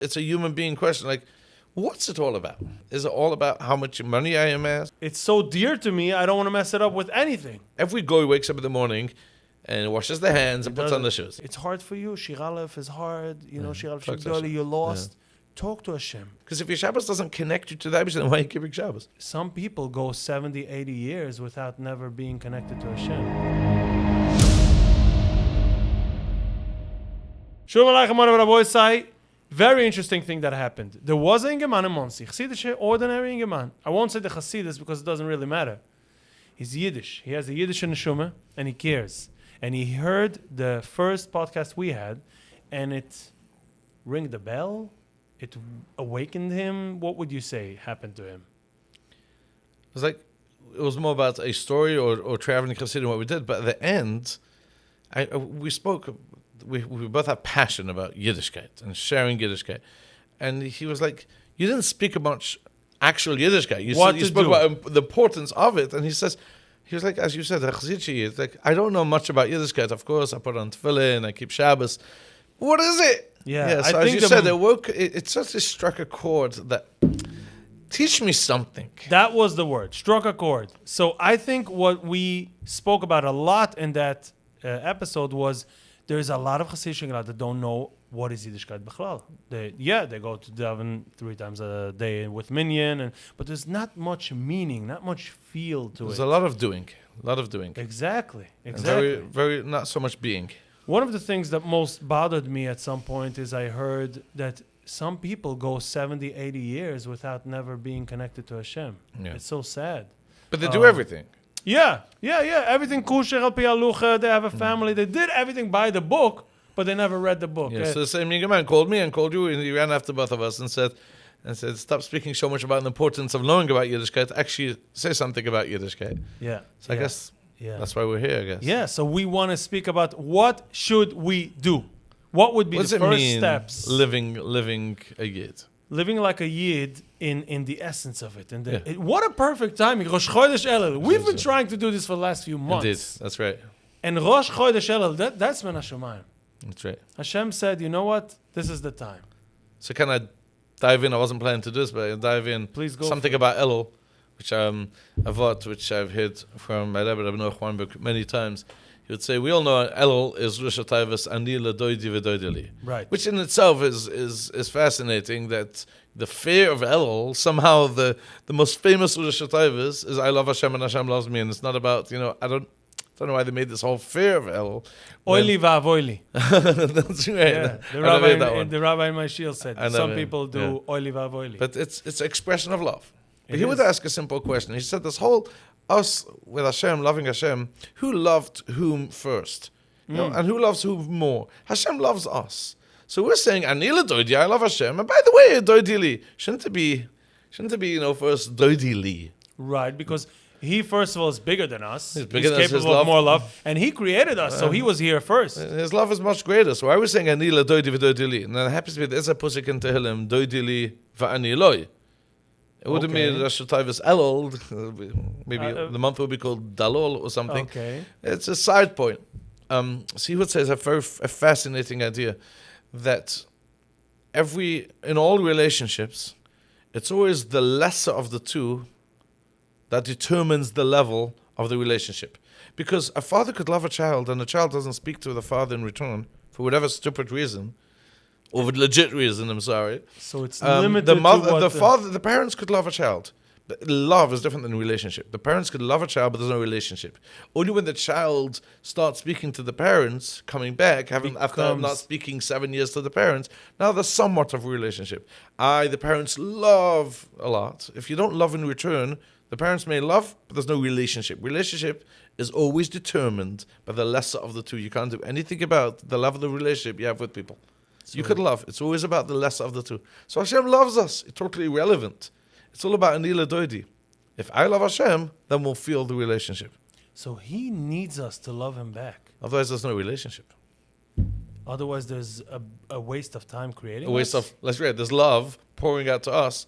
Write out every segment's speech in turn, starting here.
It's a human being question. Like, what's it all about? Is it all about how much money I amass? It's so dear to me, I don't want to mess it up with anything. Every guy wakes up in the morning and washes their hands and puts on the shoes. It's hard for you. Shir Aleph is hard. You know, Shir Aleph Talk to Shigdoli, Hashem. you're lost. Talk to Hashem. Because if your Shabbos doesn't connect you to that, then why are you keeping Shabbos? Some people go 70, 80 years without never being connected to Hashem. Shalom Aleichem, Rabbi Say. Very interesting thing that happened. There was a Ingeman in Monsi. Chassidish, ordinary Ingeman. I won't say the Chassidus because it doesn't really matter. He's Yiddish. He has a Yiddish neshama and he cares. And he heard the first podcast we had and it rang the bell. It awakened him. What would you say happened to him? It was more about a story or traveling Chassidim, what we did. But at the end, we spoke. We both have passion about Yiddishkeit and sharing Yiddishkeit. And he was like, you didn't speak about actual Yiddishkeit. You spoke about the importance of it. And he was like, as you said, it's like, I don't know much about Yiddishkeit. Of course, I put on tefillin, I keep Shabbos. What is it? Yeah, so as you said, it just struck a chord that, teach me something. That was the word, struck a chord. So I think what we spoke about a lot in that episode was there's a lot of Chassidim that don't know what is Yiddishkeit Bechlal. They go to daven 3 times a day with minyan, but there's not much meaning, not much feel to it. There's a lot of doing. Exactly. Very, very, not so much being. One of the things that most bothered me at some point is I heard that some people go 70, 80 years without never being connected to Hashem. Yeah. It's so sad. But they do everything. Yeah. Everything kosher al pi halucha. They have a family. They did everything by the book, but they never read the book. Yeah, so the same man called me and called you, and he ran after both of us and said, stop speaking so much about the importance of knowing about Yiddishkeit. Actually, say something about Yiddishkeit. Yeah. So I guess that's why we're here, I guess. Yeah, so we want to speak about what should we do? What would be the first steps? Living a Yid? Living like a Yid in the essence of it. What a perfect timing. Rosh Chodesh Elul. We've been trying to do this for the last few months. Indeed, that's right. And Rosh Chodesh Elul, that's Ben HaShemayim. That's right. Hashem said, you know what? This is the time. So can I dive in? I wasn't planning to do this, but I dive in. Please go. Something about Elul, which which I've heard from my Rebbe Noach Weinberg many times. He would say, we all know Elul is Rosh Hashanah Ani L'Doidi V'Doidili. Right. Which in itself is fascinating, that the fear of Elul, somehow the most famous Rosh Hashanah is I love Hashem and Hashem loves me. And it's not about, I don't know why they made this whole fear of Elul. Oili va'avoili. That's right. Yeah. The rabbi in my shield said, some people do oili va'avoili. But it's an expression of love. But he would ask a simple question. He said, this whole us with Hashem, loving Hashem, who loved whom first? And who loves whom more? Hashem loves us. So we're saying, Anila doidi, I love Hashem. And by the way, doidili. Shouldn't it be, first doidili? Right, because he, first of all, is bigger than us. He's capable of more love. And he created us, so he was here first. His love is much greater. So I was saying, Anila doidi v'doidili. And then it happens to be, there's a pusik in Tehillim, doidili v'aniloi. It wouldn't be Rosh Hashanah Elul. Maybe the month would be called Dalol or something. Okay. It's a side point. So he would say it's a very fascinating idea that in all relationships, it's always the lesser of the two that determines the level of the relationship. Because a father could love a child and the child doesn't speak to the father in return for whatever stupid reason. Or with legit reason, I'm sorry. So it's limited the parents could love a child. But love is different than relationship. The parents could love a child, but there's no relationship. Only when the child starts speaking to the parents, coming back, after not speaking 7 years to the parents, now there's somewhat of a relationship. The parents love a lot. If you don't love in return, the parents may love, but there's no relationship. Relationship is always determined by the lesser of the two. You can't do anything about the level of the relationship you have with people. You could love. It's always about the lesser of the two. So Hashem loves us. It's totally irrelevant. It's all about Anila Doidi. If I love Hashem, then we'll feel the relationship. So he needs us to love him back. Otherwise, there's no relationship. Otherwise, there's a waste of time creating let's read. There's love pouring out to us.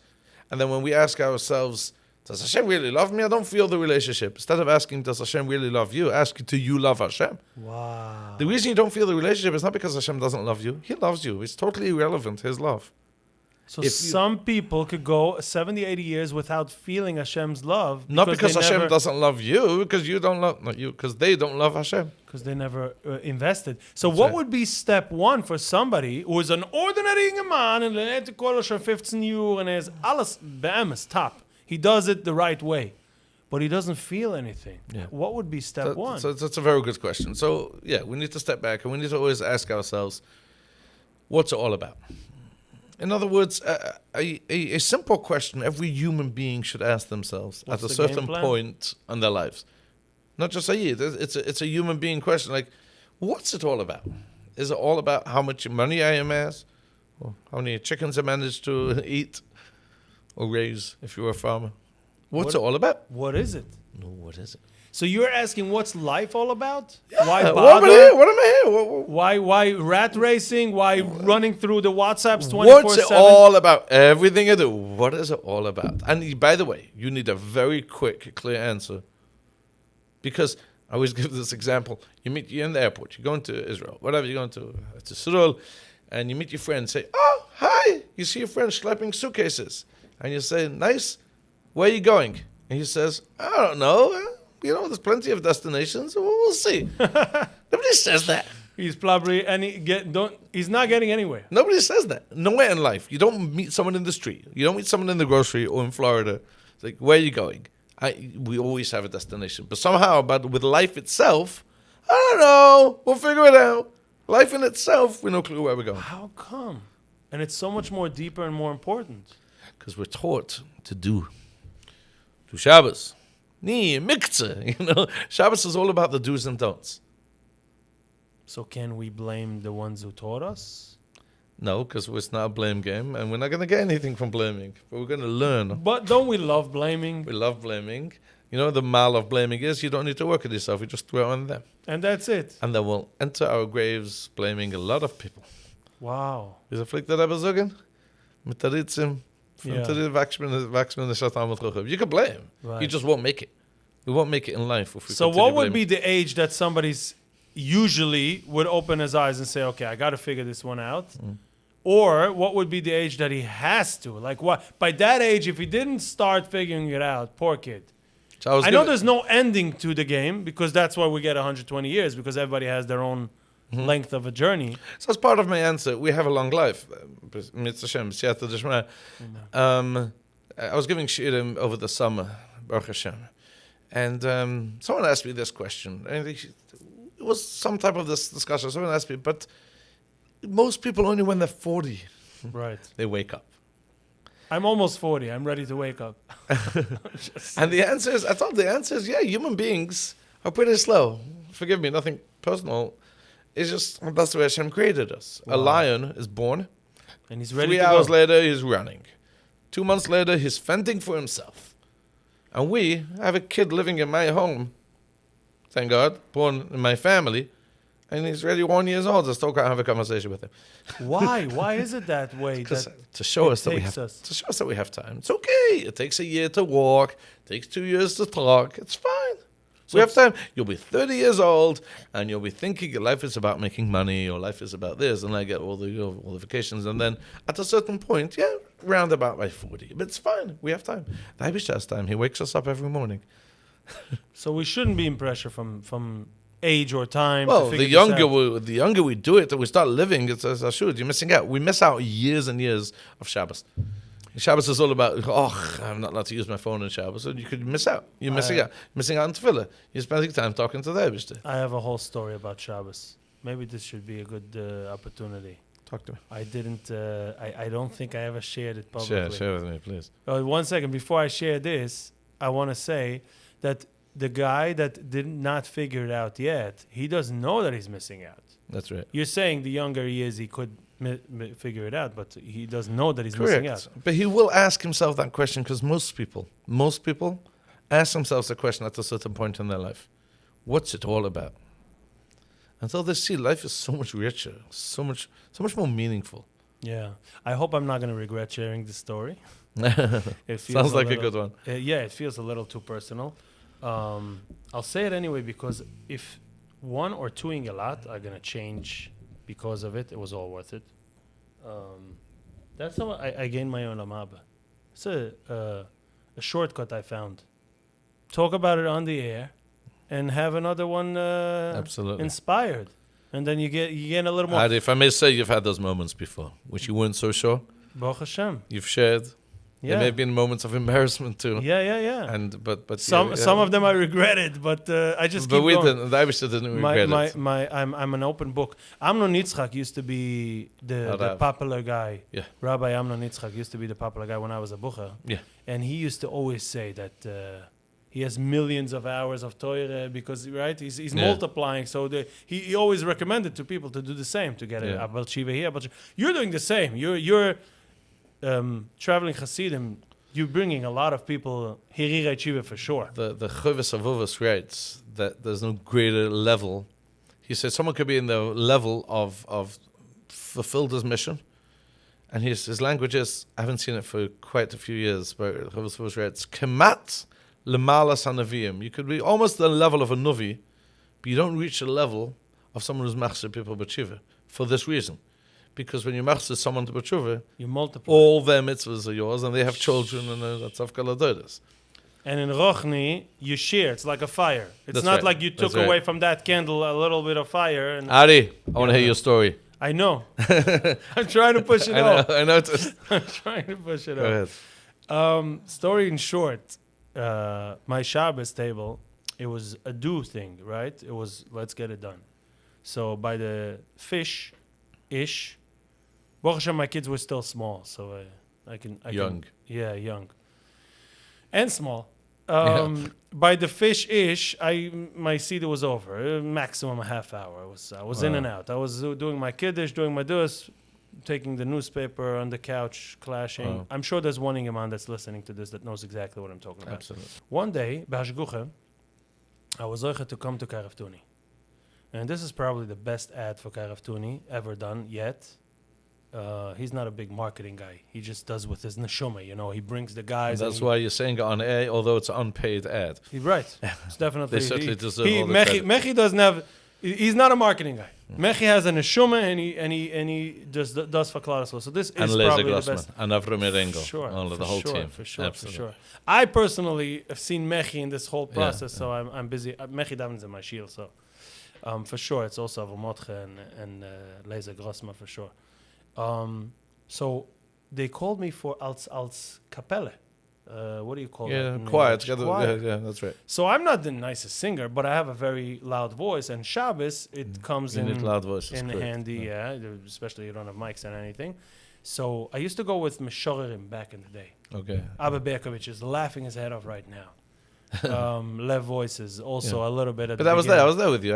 And then when we ask ourselves, does Hashem really love me? I don't feel the relationship. Instead of asking, does Hashem really love you? Ask, do you love Hashem? Wow. The reason you don't feel the relationship is not because Hashem doesn't love you. He loves you. It's totally irrelevant, his love. So some people could go 70, 80 years without feeling Hashem's love. Not because Hashem doesn't love you, because you don't love, not you, because they don't love Hashem. Because they never invested. So what would be step one for somebody who is an ordinary man and learnt to call 15 years and is alles be'emes, top. He does it the right way, but he doesn't feel anything. Yeah. What would be step one? So that's a very good question. So yeah, we need to step back and we need to always ask ourselves, what's it all about? In other words, a simple question every human being should ask themselves at a certain point in their lives. Not just it's a human being question. Like, what's it all about? Is it all about how much money I amass? Or how many chickens I managed to eat or raise if you're a farmer? What's it all about? What is it? No, what is it? So you're asking what's life all about? Yeah, Why what bother? am I here? Why rat racing? Why running through the WhatsApps 24/7? What's it all about? Everything I do. What is it all about? And by the way, you need a very quick, clear answer. Because I always give this example. You're in the airport. You're going to Israel. Whatever, you're going to Israel. And you meet your friend. Say, oh, hi. You see your friend schlepping suitcases. And you say, nice. Where are you going? And he says, I don't know. There's plenty of destinations. We'll see. Nobody says that. He's probably he's not getting anywhere. Nobody says that. Nowhere in life. You don't meet someone in the street. You don't meet someone in the grocery or in Florida. It's like, where are you going? We always have a destination. But somehow, with life itself, I don't know. We'll figure it out. Life in itself, we no clue where we're going. How come? And it's so much more deeper and more important. Because we're taught to do Shabbos. Mikzeh. Shabbos is all about the do's and don'ts. So can we blame the ones who taught us? No, because it's not a blame game, and we're not going to get anything from blaming. But we're going to learn. But don't we love blaming? We love blaming. The mal of blaming is you don't need to work at yourself. You just throw it on them. And that's it. And then we'll enter our graves blaming a lot of people. Wow. Is a flick that ever zogen? Mit der Ritzim. You can blame. Right. You just won't make it. We won't make it in life. If we so what would be the age that somebody's usually would open his eyes and say, okay, I got to figure this one out? Or what would be the age that he has to? Like what? By that age, if he didn't start figuring it out, poor kid. So I know there's no ending to the game because that's why we get 120 years because everybody has their own length of a journey. So as part of my answer, we have a long life. I was giving shiurim over the summer, Baruch Hashem, and someone asked me this question. And it was some type of this discussion. Someone asked me, but most people only when they're 40, right, they wake up. I'm almost 40. I'm ready to wake up. And the answer is, yeah, human beings are pretty slow. Forgive me, nothing personal. It's just that's the way Hashem created us. Wow. A lion is born, and he's ready. 3 hours later, he's running. 2 months later, he's fending for himself. And we have a kid living in my home, thank God, born in my family, and he's already 1 year old. I still can't have a conversation with him. Why? Why is it that way? To show us that we have time. It's okay. It takes a year to walk. It takes 2 years to talk. It's fine. So we have time. You'll be 30 years old, and you'll be thinking your life is about making money, or life is about this, and I get all the vacations. And then at a certain point, round about by 40. But it's fine. We have time. The Eibishter has time. He wakes us up every morning. So we shouldn't be in pressure from age or time. Well, the younger we do it, and we start living, it's as Ashud. You're missing out. We miss out years and years of Shabbos. Shabbos is all about, I'm not allowed to use my phone in Shabbos. So you could miss out. You're missing out. Missing out on Tefillah. You're spending time talking to the Eibishter. I have a whole story about Shabbos. Maybe this should be a good opportunity. Talk to me. I didn't, I don't think I ever shared it publicly. Share with me, please. 1 second. Before I share this, I want to say that the guy that did not figure it out yet, he doesn't know that he's missing out. That's right. You're saying the younger he is, he could figure it out, but he doesn't know that he's Correct. missing out. But he will ask himself that question because most people ask themselves a question at a certain point in their life. What's it all about? Until they see life is so much richer, so much more meaningful. Yeah. I hope I'm not going to regret sharing this story. It sounds like a good one. It feels a little too personal. I'll say it anyway because if 1 or 2 Ingelat are going to change because of it, it was all worth it. That's how I gained my own Haba. It's a shortcut I found. Talk about it on the air, and have another one Absolutely inspired, and then you get a little more. Adi, if I may say, you've had those moments before, which you weren't so sure. Baruch Hashem. You've shared. Yeah. There may have been moments of embarrassment too. Yeah. And but some of them I regretted, but I just but keep we going. didn't. I wish I didn't regret it. I'm an open book. Amnon Yitzchak used to be the popular guy. Yeah. Rabbi Amnon Yitzchak used to be the popular guy when I was a bucher. Yeah. And he used to always say that he has millions of hours of Torah because he's multiplying. So he always recommended to people to do the same, to get a Abel Shiva here. But you're doing the same. You're traveling Hasidim. You're bringing a lot of people Hirire Shiva for sure. The Chovis Avovos writes that there's no greater level. He said someone could be in the level of fulfilled his mission. And his language is, I haven't seen it for quite a few years, but Chovis Avovos writes, Kemat Lemalas Hanavim. You could be almost the level of a Nuvi, but you don't reach the level of someone who's machzir people b'tshuva for this reason. Because when you machzir someone to b'tshuva, you multiply. All their mitzvahs are yours, and they have children, and that's Avkal Adodas. And in Rochni, you share. It's like a fire. It's That's not right. like you took away from that candle a little bit of fire. And Ari, I want to hear your story. I know. I'm trying to push it off. I noticed. I'm trying to push it Go off. ahead. Story in short, my Shabbos table, it was a do thing, right? It was, let's get it done. So by the fish-ish, Baruch Hashem, my kids were still small, so I can Young. Young. And small. By the fish-ish, my Seder was over. Maximum a half hour. I was in and out. I was doing my kiddush, doing my dus, taking the newspaper on the couch, clashing. I'm sure there's one Ingeman that's listening to this that knows exactly what I'm talking about. Absolutely. One day, B'Hashgucha, I was zoche to come to Karaftuni. And this is probably the best ad for Karaftuni ever done yet. He's not a big marketing guy. He just does with his neshama, he brings the guys. That's why you're saying it on air, although it's an unpaid ad. He's right. It's definitely. They certainly deserve all the credit. Mechi doesn't have. He's not a marketing guy. Mechi has a neshama, and he just does for Klaus. So this is probably the best. And Avram Erengo. The whole team. For sure. I personally have seen Mechi in this whole process, so I'm busy. Mechi davens in my shield, so for sure it's also Avomotche and Leza Grossma for sure. So they called me for als Kapelle. What do you call it? Yeah, choir. Yeah, that's right. So I'm not the nicest singer, but I have a very loud voice. And Shabbos, it comes in loud voices, in handy, especially you don't have mics and anything. So I used to go with Meshorerim back in the day. Okay. Abba Berkovich is laughing his head off right now. Lev voices also a little bit at but the I was there with you.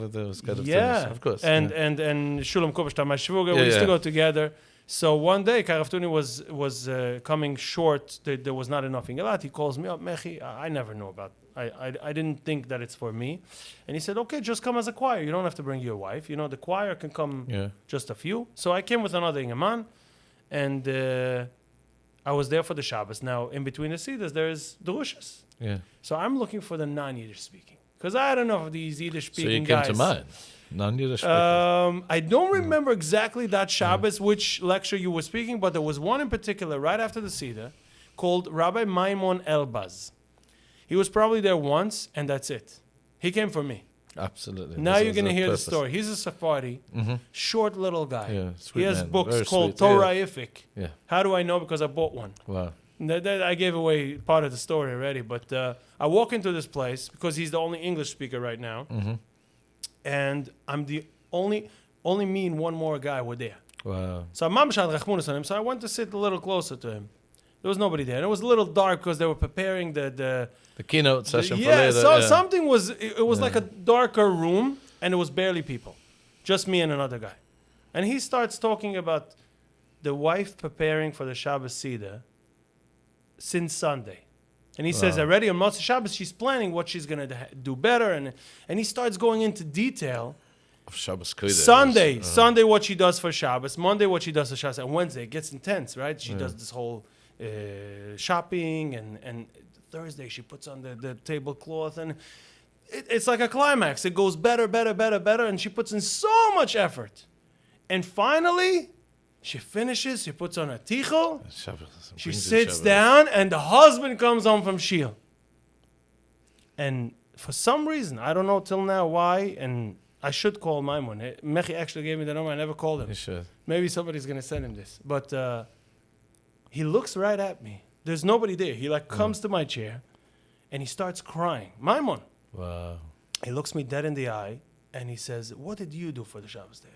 There was kind of of course. And Shulam Kubishta, my shvuga, we used to go together. So one day Karaftuni was coming short. There was not enough Ingelat. He calls me up, Mechi. I never know about. I didn't think that it's for me, and he said, okay, just come as a choir. You don't have to bring your wife. The choir can come just a few. So I came with another Ingeman, and I was there for the Shabbos. Now in between the Seders there's Drushas. Yeah. So I'm looking for the non-Yiddish speaking because I don't know if these Yiddish speaking guys. So you guys. came to mine. Non-Yiddish speaking. I don't remember exactly that Shabbos which lecture you were speaking, but there was one in particular right after the Seder called Rabbi Maimon Elbaz. He was probably there once, and that's it. He came for me. Absolutely. Now you're going to hear the story. He's a Sephardi, short little guy. Yeah, he has man. books Very called sweet. Torah-ific. Yeah. How do I know? Because I bought one. Wow. I gave away part of the story already, but I walk into this place because he's the only English speaker right now, and I'm the only me and one more guy were there. Wow. So Mam Shad Rachmunas on him, so I went to sit a little closer to him. There was nobody there, and it was a little dark because they were preparing the keynote session for later. So something was it was like a darker room, and it was barely people, just me and another guy, and he starts talking about the wife preparing for the Shabbos Seder since Sunday. And he says already on Motzei Shabbos, she's planning what she's going to do better. And he starts going into detail. Of Shabbos Kodesh. Sunday what she does for Shabbos. Monday what she does for Shabbos. And Wednesday it gets intense, right? She does this whole shopping. And Thursday she puts on the tablecloth. And it's like a climax. It goes better. And she puts in so much effort. And finally, She finishes, she puts on her tichel, Shabbos. she Brings in sits Shabbos. down, and the husband comes home from Shul. And for some reason, I don't know till now why, and I should call Maimon. Mechi actually gave me the number, I never called him. You should. Maybe somebody's going to send him this. But he looks right at me. There's nobody there. He comes to my chair, and he starts crying. Maimon. Wow. He looks me dead in the eye, and he says, what did you do for the Shabbos table?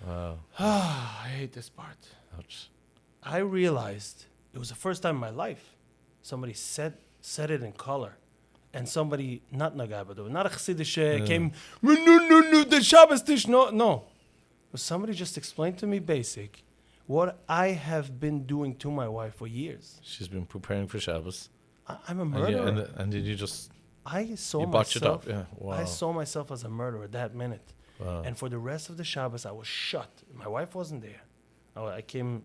Wow. I hate this part. Ouch. I realized it was the first time in my life somebody said it in color. And somebody, not Nagabado, not a Chassidish came, no, the Shabbos dish, no. But somebody just explained to me basic what I have been doing to my wife for years. She's been preparing for Shabbos. I'm a murderer. And did you just... I saw You botched it myself. up, yeah. Wow. I saw myself as a murderer that minute. Wow. And for the rest of the Shabbos, I was shut. My wife wasn't there. I came,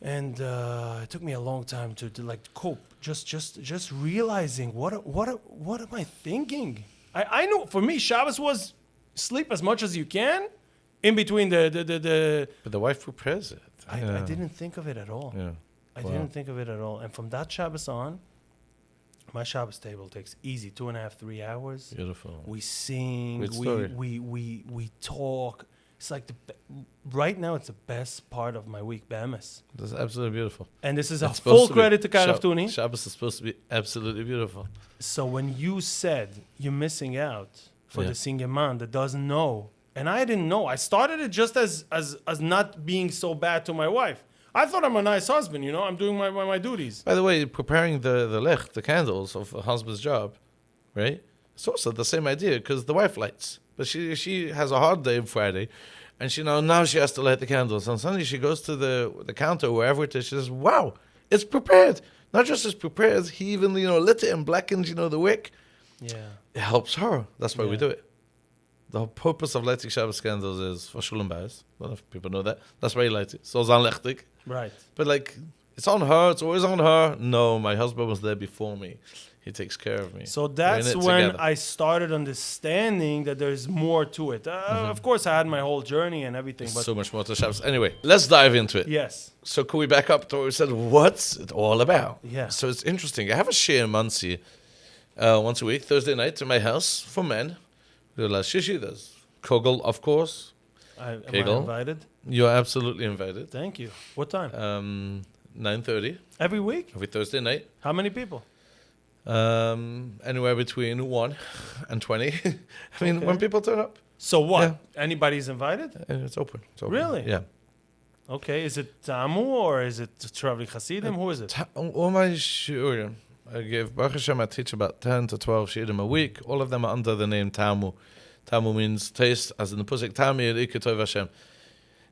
and it took me a long time to cope. Just realizing what am I thinking? I know for me Shabbos was sleep as much as you can, in between the. But the wife prepares it. I didn't think of it at all. Yeah. I didn't think of it at all. And from that Shabbos on, my Shabbos table takes easy 2.5, 3 hours. Beautiful. We sing, Good story. we talk. It's like right now it's the best part of my week, Be'emes. That's absolutely beautiful. And this is It's a full supposed to be- credit to Karev Tuni. Shabbos is supposed to be absolutely beautiful. So when you said you're missing out for Yeah. the single man that doesn't know, and I didn't know, I started it just as not being so bad to my wife. I thought I'm a nice husband, I'm doing my duties. By the way, preparing the licht, the candles of a husband's job, right? It's also the same idea because the wife lights, but she has a hard day on Friday, and now she has to light the candles. And suddenly she goes to the counter, wherever it is, she says, "Wow, it's prepared." Not just as prepared, he even lit it and blackened the wick. Yeah. It helps her. That's why we Yeah. do it. The whole purpose of lighting Shabbos candles is for Shulam Bayis. A lot of people know that. That's why you light it. So it's unlichtig. Right. But it's on her. It's always on her. No, my husband was there before me. He takes care of me. So We're in that's it when together. I started understanding that there's more to it. Of course, I had my whole journey and everything, but So much more to Shabbos. Anyway, let's dive into it. yes. So can we back up to what we said? What's it all about? Yeah. So it's interesting. I have a shir Muncie once a week, Thursday night, in my house for men. There's shishi. There's kogel, of course. Am I Kegel. invited? You're absolutely invited. Thank you. What time? 9:30 Every week? every Thursday night. How many people? Anywhere between 1 and 20. I mean, Okay. when people turn up, So what? Anybody's invited? it's open. It's open. Really? Yeah. Okay. Is it Tamu or is it Traveling Hasidim? Who is it? All my shiurim, I give Baruch Hashem, I teach about 10 to 12 shiurim a week. All of them are under the name Tamu. Tamu means taste, as in the Pusik, Tami Elike Tov Hashem.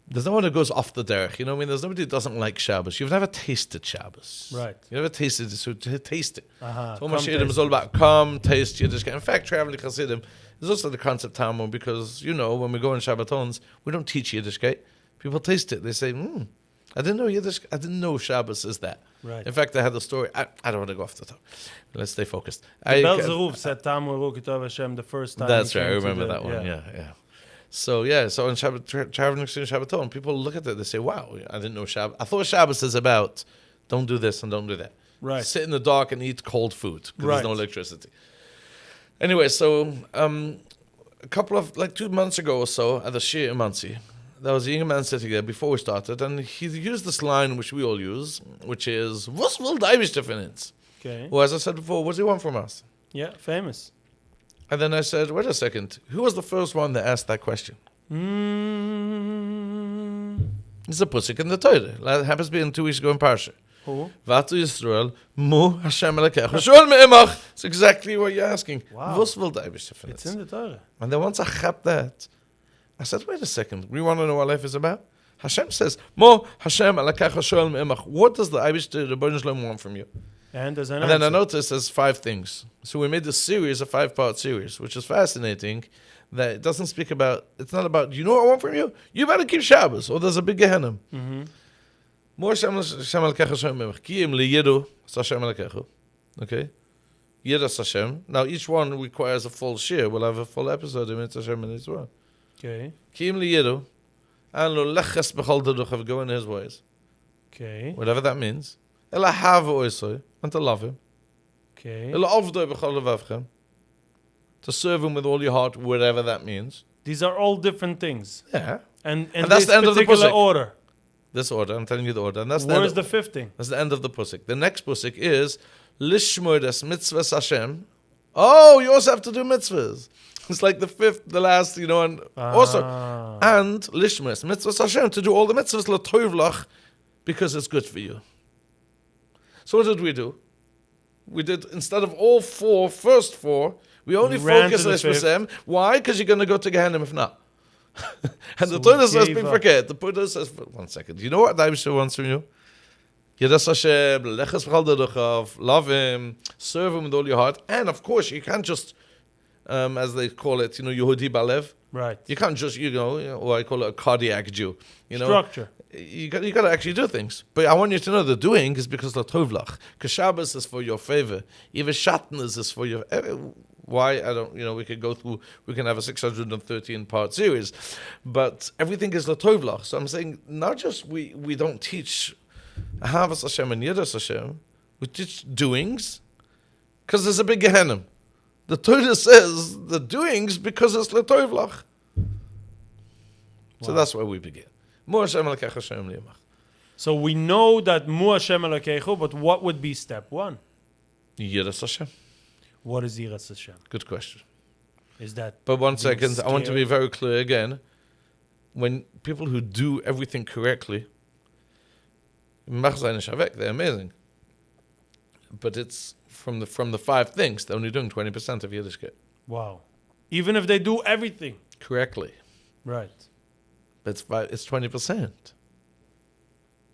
There's no one that goes off the derech. You know what I mean? There's nobody that doesn't like Shabbos. You've never tasted Shabbos. Right. You never tasted it, so taste it. Uh-huh. So my Come shiurim taste is all about come, taste, Yiddishkeit. In fact, traveling Hasidim is also the concept Tamu because, when we go in Shabbatons, we don't teach Yiddishkeit. People taste it. They say, I didn't know Yiddish. I didn't know Shabbos is that. Right. In fact, I had the story. I don't want to go off the top. Let's stay focused. Bel Zeruf said Tamu Elu Kitov Hashem the first time. That's he right. I came to remember the- that one. Yeah. So in Shabbat, traveling to Shabbaton, people look at it. They say, "Wow, I didn't know Shabbos. I thought Shabbos is about don't do this and don't do that. Right. Sit in the dark and eat cold food because Right. there's no electricity." Anyway, so a couple of 2 months ago or so at the Shir in Muncie, there was a young man sitting there before we started, and he used this line which we all use, which is "Was will Davish difference?" Okay. Well, as I said before, what does he want from us? Yeah, famous. And then I said, wait a second, who was the first one that asked that question? It's a pusik in the Torah. That happens to be in 2 weeks ago in Parsha. Who? Vatu Yisrael, mu Hashem Elokecha, Shol me'emach. It's exactly what you're asking. Wow. Was will Davish It's in the Torah. And then once I got that, I said, wait a second, we want to know what life is about? Hashem says, Mo Hashem Elokecha Shol me'emach. What does the Irish Rebbeinu Shalom want from you? And there's an And then I answer. noticed there's 5 things. So we made this series, a 5-part series, which is fascinating. That it doesn't speak about, it's not about, you know what I want from you? You better keep Shabbos, or there's a big Gehenna. More Hashem Elokecha Shem Memech. Ki im liyidu, es Hashem Elokecha. Okay? Yidas Hashem. Now each one requires a full share. We'll have a full episode in Mitzvah Hashem and Israel. Okay. Ki im liyidu, And lo leches b'chol deruchav, go in his ways. Okay. Whatever that means. Ela have oisoi, and to love him. Okay. Ela avdoi b'chol levavchem, to serve him with all your heart, whatever that means. These are all different things. Yeah. And And that's this the end of the particular pasuk. order. This order, I'm telling you the order. And that's Where's the the fifth thing? That's the end of the pasuk. The next pasuk is lishmor des mitzvahs Hashem. Oh, you also have to do mitzvahs. It's like the fifth, the last, and also and lishmor des mitzvahs Hashem, to do all the mitzvahs l'toivlach, because it's good for you. So what did we do? We did, instead of all first four, we only ran focus to the on Hashem. Why? Because you're going to go to Gehenna if not. And So the Torah says, gave be up. forget. The Torah says, one second. You know what Daibisha wants from you? Yiras Hashem, leches v'chal deruchav, love him, serve him with all your heart. And of course, you can't just, as they call it, Yehudi Balev. Right. You can't just, or I call it a cardiac Jew. Structure. You got to actually do things. But I want you to know the doing is because l'tovlach. Because Shabbos is for your favor. Even Shatnez is for your... Why? I don't... we could go through... We can have a 613-part series. But everything is l'tovlach. So I'm saying, not just we don't teach Ahavas Hashem and Yiras Hashem. We teach doings. Because there's a big Gehenna. The Torah says the doings because it's l'tovlach. So that's where we begin. So we know that Mu Hashem Elokechu, but what would be step one? Yiras Hashem. What is Yiras Hashem? Good question. Is that... But one second, I want to be scared? very clear again. When people who do everything correctly, they're amazing. But it's from the five things, they're only doing 20% of Yiddishkeit. Wow. Even if they do everything. Correctly. Right. It's 20%.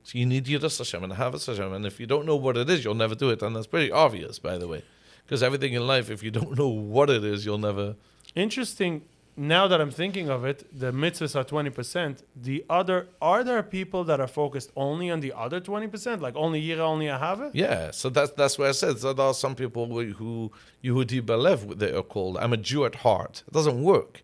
So you need Yiras Hashem and Ahavas Hashem. And if you don't know what it is, you'll never do it. And that's pretty obvious, by the way. Because everything in life, if you don't know what it is, you'll never... Interesting. Now that I'm thinking of it, the mitzvahs are 20%. Are there people that are focused only on the other 20%? Like only Yira, only Ahava? Yeah, so that's where I said. So there are some people who Yehudi Balev, they are called. I'm a Jew at heart. It doesn't work.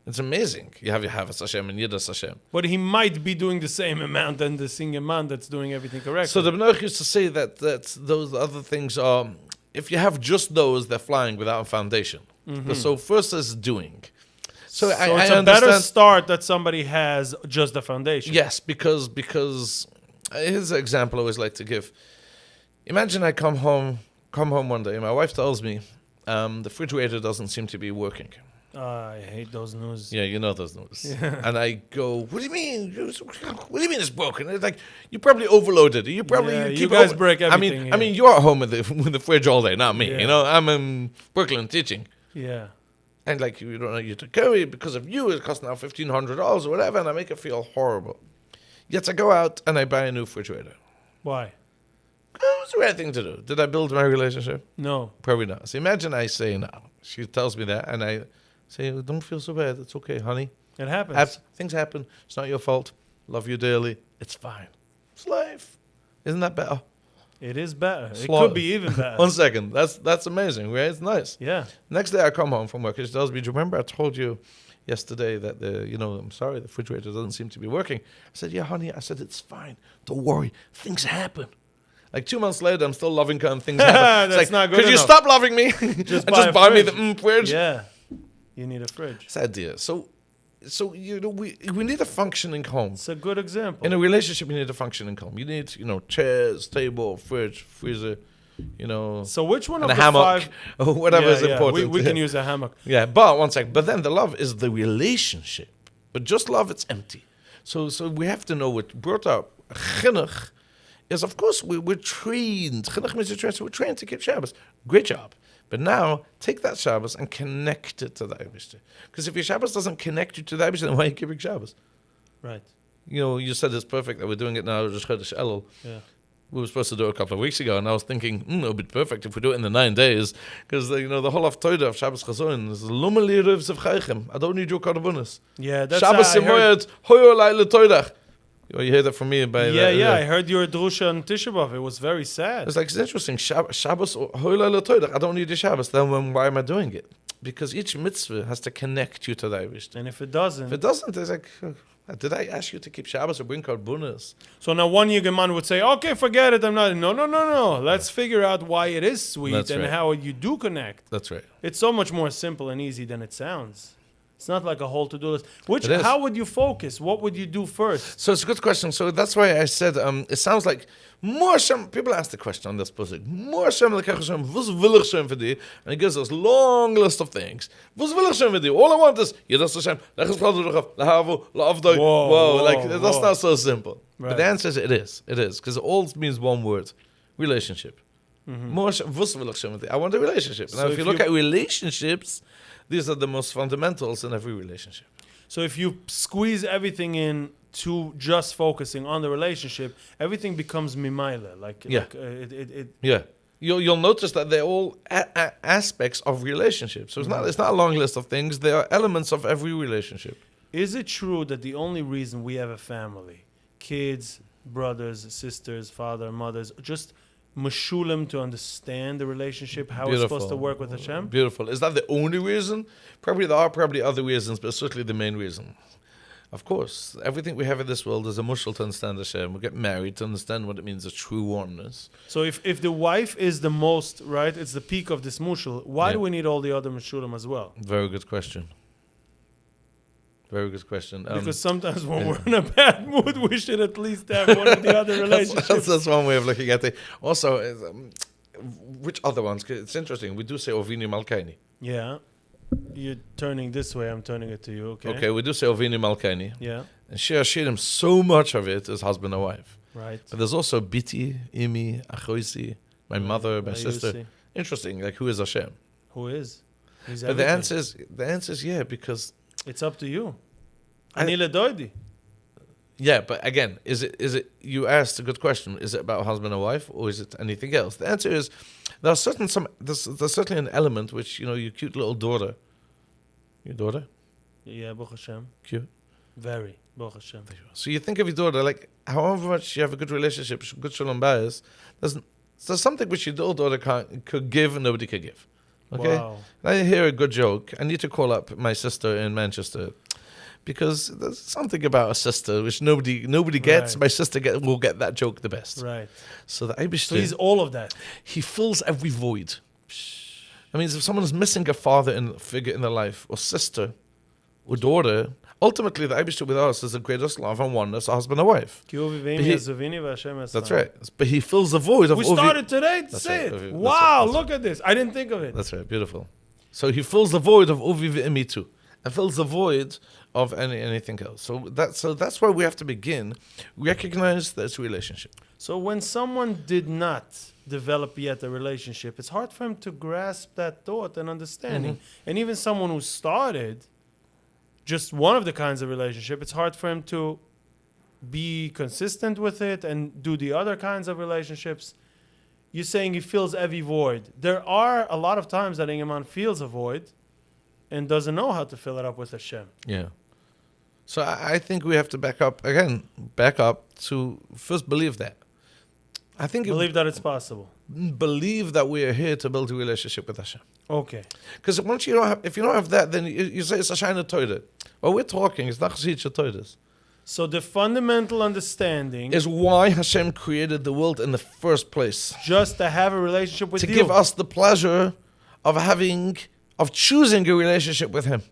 It's amazing. You have Havas Hashem and Yiras Hashem. But he might be doing the same amount than the single man that's doing everything correctly. So the Benoch used to say that those other things are, if you have just those, they're flying without a foundation. Mm-hmm. So first is doing. So I it's a a better start that somebody has just the foundation. Yes, because here's an example I always like to give. Imagine I come home one day, and my wife tells me the refrigerator doesn't seem to be working. I hate those news. Yeah, you know those news. Yeah. And I go, what do you mean? What do you mean it's broken? It's like, you probably overloaded it. You guys break everything. I mean, you're at home with the fridge all day, not me. Yeah. I'm in Brooklyn teaching. Yeah. And like, you don't know you to carry because of you. It costs now $1,500 or whatever, and I make it feel horrible. Yet I go out and I buy a new refrigerator. Why? It was the right thing to do. Did I build my relationship? No. Probably not. So imagine I say now. She tells me that, and I say, don't feel so bad. It's okay, honey. It happens. Things happen. It's not your fault. Love you dearly. It's fine. It's life. Isn't that better? It is better. It could be even better. 1 second. That's amazing, right? It's nice. Yeah. Next day I come home from work. She tells me, do you remember I told you yesterday that I'm sorry, the refrigerator doesn't seem to be working. I said, yeah, honey. I said, it's fine. Don't worry. Things happen. Like 2 months later, I'm still loving her and things happen. That's not good could you enough. stop loving me Just and buy me the fridge? Yeah. You need a fridge. It's idea. So we need a functioning home. It's a good example. In a relationship, you need a functioning home. You need, chairs, table, fridge, freezer, So which one of and a the hammock, five... or whatever is important. We can use a hammock. Yeah, but 1 second. But then the love is the relationship. But just love, it's empty. So we have to know what brought up chinuch is, of course, we're trained. Chinuch means we're trained to keep Shabbos. Great job. But now, take that Shabbos and connect it to the Eibishter. Because if your Shabbos doesn't connect you to the Eibishter, then why are you keeping Shabbos? Right. You said it's perfect that we're doing it now, just Chodesh Elul. Yeah. We were supposed to do it a couple of weeks ago, and I was thinking, it would be perfect if we do it in the 9 days. Because, the whole of Torah of Shabbos Chazoin is Lumeli Rivs of Chaichem. I don't need your karbonis. Yeah, that's Shabbos Simoyet, Hoyo Laila Torah. You hear that from me by I heard your drusha on Tisha B'Av. It was very sad. It's interesting. Shabbos, I don't need the Shabbos. Then why am I doing it? Because each mitzvah has to connect you to the Eibishter. And if it doesn't, it's like, Did I ask you to keep Shabbos or bring karbonas? So now one Yigaman would say, okay, forget it. I'm not. No. Let's figure out why it is sweet That's and right. how you do connect. That's right. It's so much more simple and easy than it sounds. It's not like a whole to-do list. It is. How would you focus? What would you do first? So it's a good question. So that's why I said it sounds like more Shem. People ask the question on this pasuk. More Shem lekach Hashem. Vos will ich Shem for thee? And he gives us long list of things. Vos will ich Shem for thee? All I want is Yidas Hashem. Lechus Chadu Ruchav. Lahavu. Laavdoi. Whoa. Like that's not so simple. Right. But the answer is it is. It is because it all means one word: relationship. More Shem. Vos will ich Shem for thee? I want a relationship. So Now, if you look at relationships, these are the most fundamentals in every relationship. So if you squeeze everything in to just focusing on the relationship, everything becomes mimaila. Yeah. You'll notice that they're all aspects of relationships. So it's not a long list of things. They are elements of every relationship. Is it true that the only reason we have a family, kids, brothers, sisters, father, mothers, just mashulim to understand the relationship, how it's supposed to work with Hashem? Beautiful. Is that the only reason? Probably there are other reasons, but certainly the main reason. Of course, everything we have in this world is a mushal to understand Hashem. We get married to understand what it means, a true oneness. So if the wife is the most, right, it's the peak of this mushal, why do we need all the other mashulim as well? Very good question. Very good question. Because sometimes when we're in a bad mood, we should at least have one of the other relationships. That's one way of looking at it. Also, which other ones? 'Cause it's interesting. We do say Ovini Malkaini. Yeah. You're turning this way, I'm turning it to you, okay? Okay, we do say Ovini Malkaini. Yeah, And Shir Shirim, so much of it is husband and wife. right. But there's also Biti, Imi, Achoisi, my mother, my Ayusi. sister. Interesting, like who is Hashem? Who is? He's But the everything. answer is yeah, because It's up to you. I- Anile doidi. yeah, but again, is it you asked a good question, is it about husband and wife or is it anything else? The answer is there's certainly an element which, your cute little daughter. Your daughter? Yeah, Baruch Hashem. Cute. Very. Baruch Hashem. So you think of your daughter, like however much you have a good relationship, good shalom bayis, there's something which your little daughter could give and nobody could give. Okay? Wow. And I hear a good joke. I need to call up my sister in Manchester because there's something about a sister which nobody gets. Right. My sister will get that joke the best. Right. So the So Eibishter, he's all of that. he fills every void. I mean, if someone is missing a father figure in their life, or sister, or daughter, ultimately the Eibishter with us is the greatest love and oneness, a husband and wife. Ki hu vivim But he- yazuvini v'Hashem That's eslam. right. But he fills the void of We Ovi- started today to That's say right, it. Ovi. Wow, That's look at this. I didn't think of it. That's right, beautiful. So he fills the void of Uvi v'imi too, and fills the void of anything else. So that's why we have to begin recognize this relationship. So when someone did not develop yet a relationship, it's hard for him to grasp that thought and understanding. And even someone who started just one of the kinds of relationship, it's hard for him to be consistent with it and do the other kinds of relationships. You're saying he fills every void. There are a lot of times that a man feels a void and doesn't know how to fill it up with Hashem. Yeah. So I think we have to back up to first believe that. I think Believe that it's possible. believe that we are here to build a relationship with Hashem. Okay. Because if you don't have that, then you say it's a shayna toida. Well, we're talking. It's not chassidische toidas. So the fundamental understanding Is why Hashem created the world in the first place. just to have a relationship with To you. give us the pleasure of choosing a relationship with Him.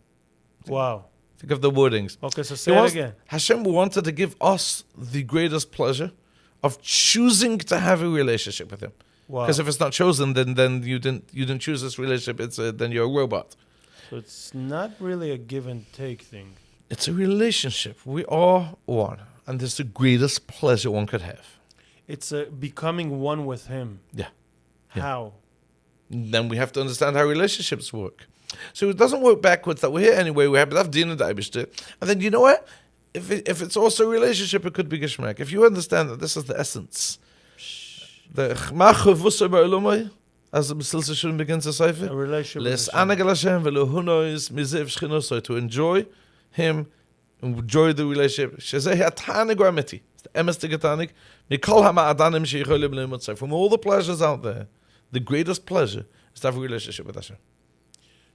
Wow. Think of the wordings. Okay, so say it again. Hashem wanted to give us the greatest pleasure of choosing to have a relationship with Him. Wow. Because if it's not chosen, then you didn't choose this relationship. Then you're a robot. So it's not really a give and take thing. It's a relationship. We are one, and it's the greatest pleasure one could have. It's a becoming one with Him. Yeah. How? Then we have to understand how relationships work. So it doesn't work backwards that we're here anyway. We have enough din and Eibishter. And then you know what? If it's also a relationship, it could be Geshmak. If you understand that this is the essence. The Chmache Vusse Ba'olomai, as the Mesilse Shurim begins to say, A relationship Les with Hashem. Anagel Hashem Velo Hunois Mizev Shchinosoi, to enjoy Him, enjoy the relationship. Shezeh Hatanig Amiti. It's the Emes Tigatanig. Mikol Ha'ma'adanim Sheyicholim Le'imotzai. From all the pleasures out there, the greatest pleasure is to have a relationship with Hashem.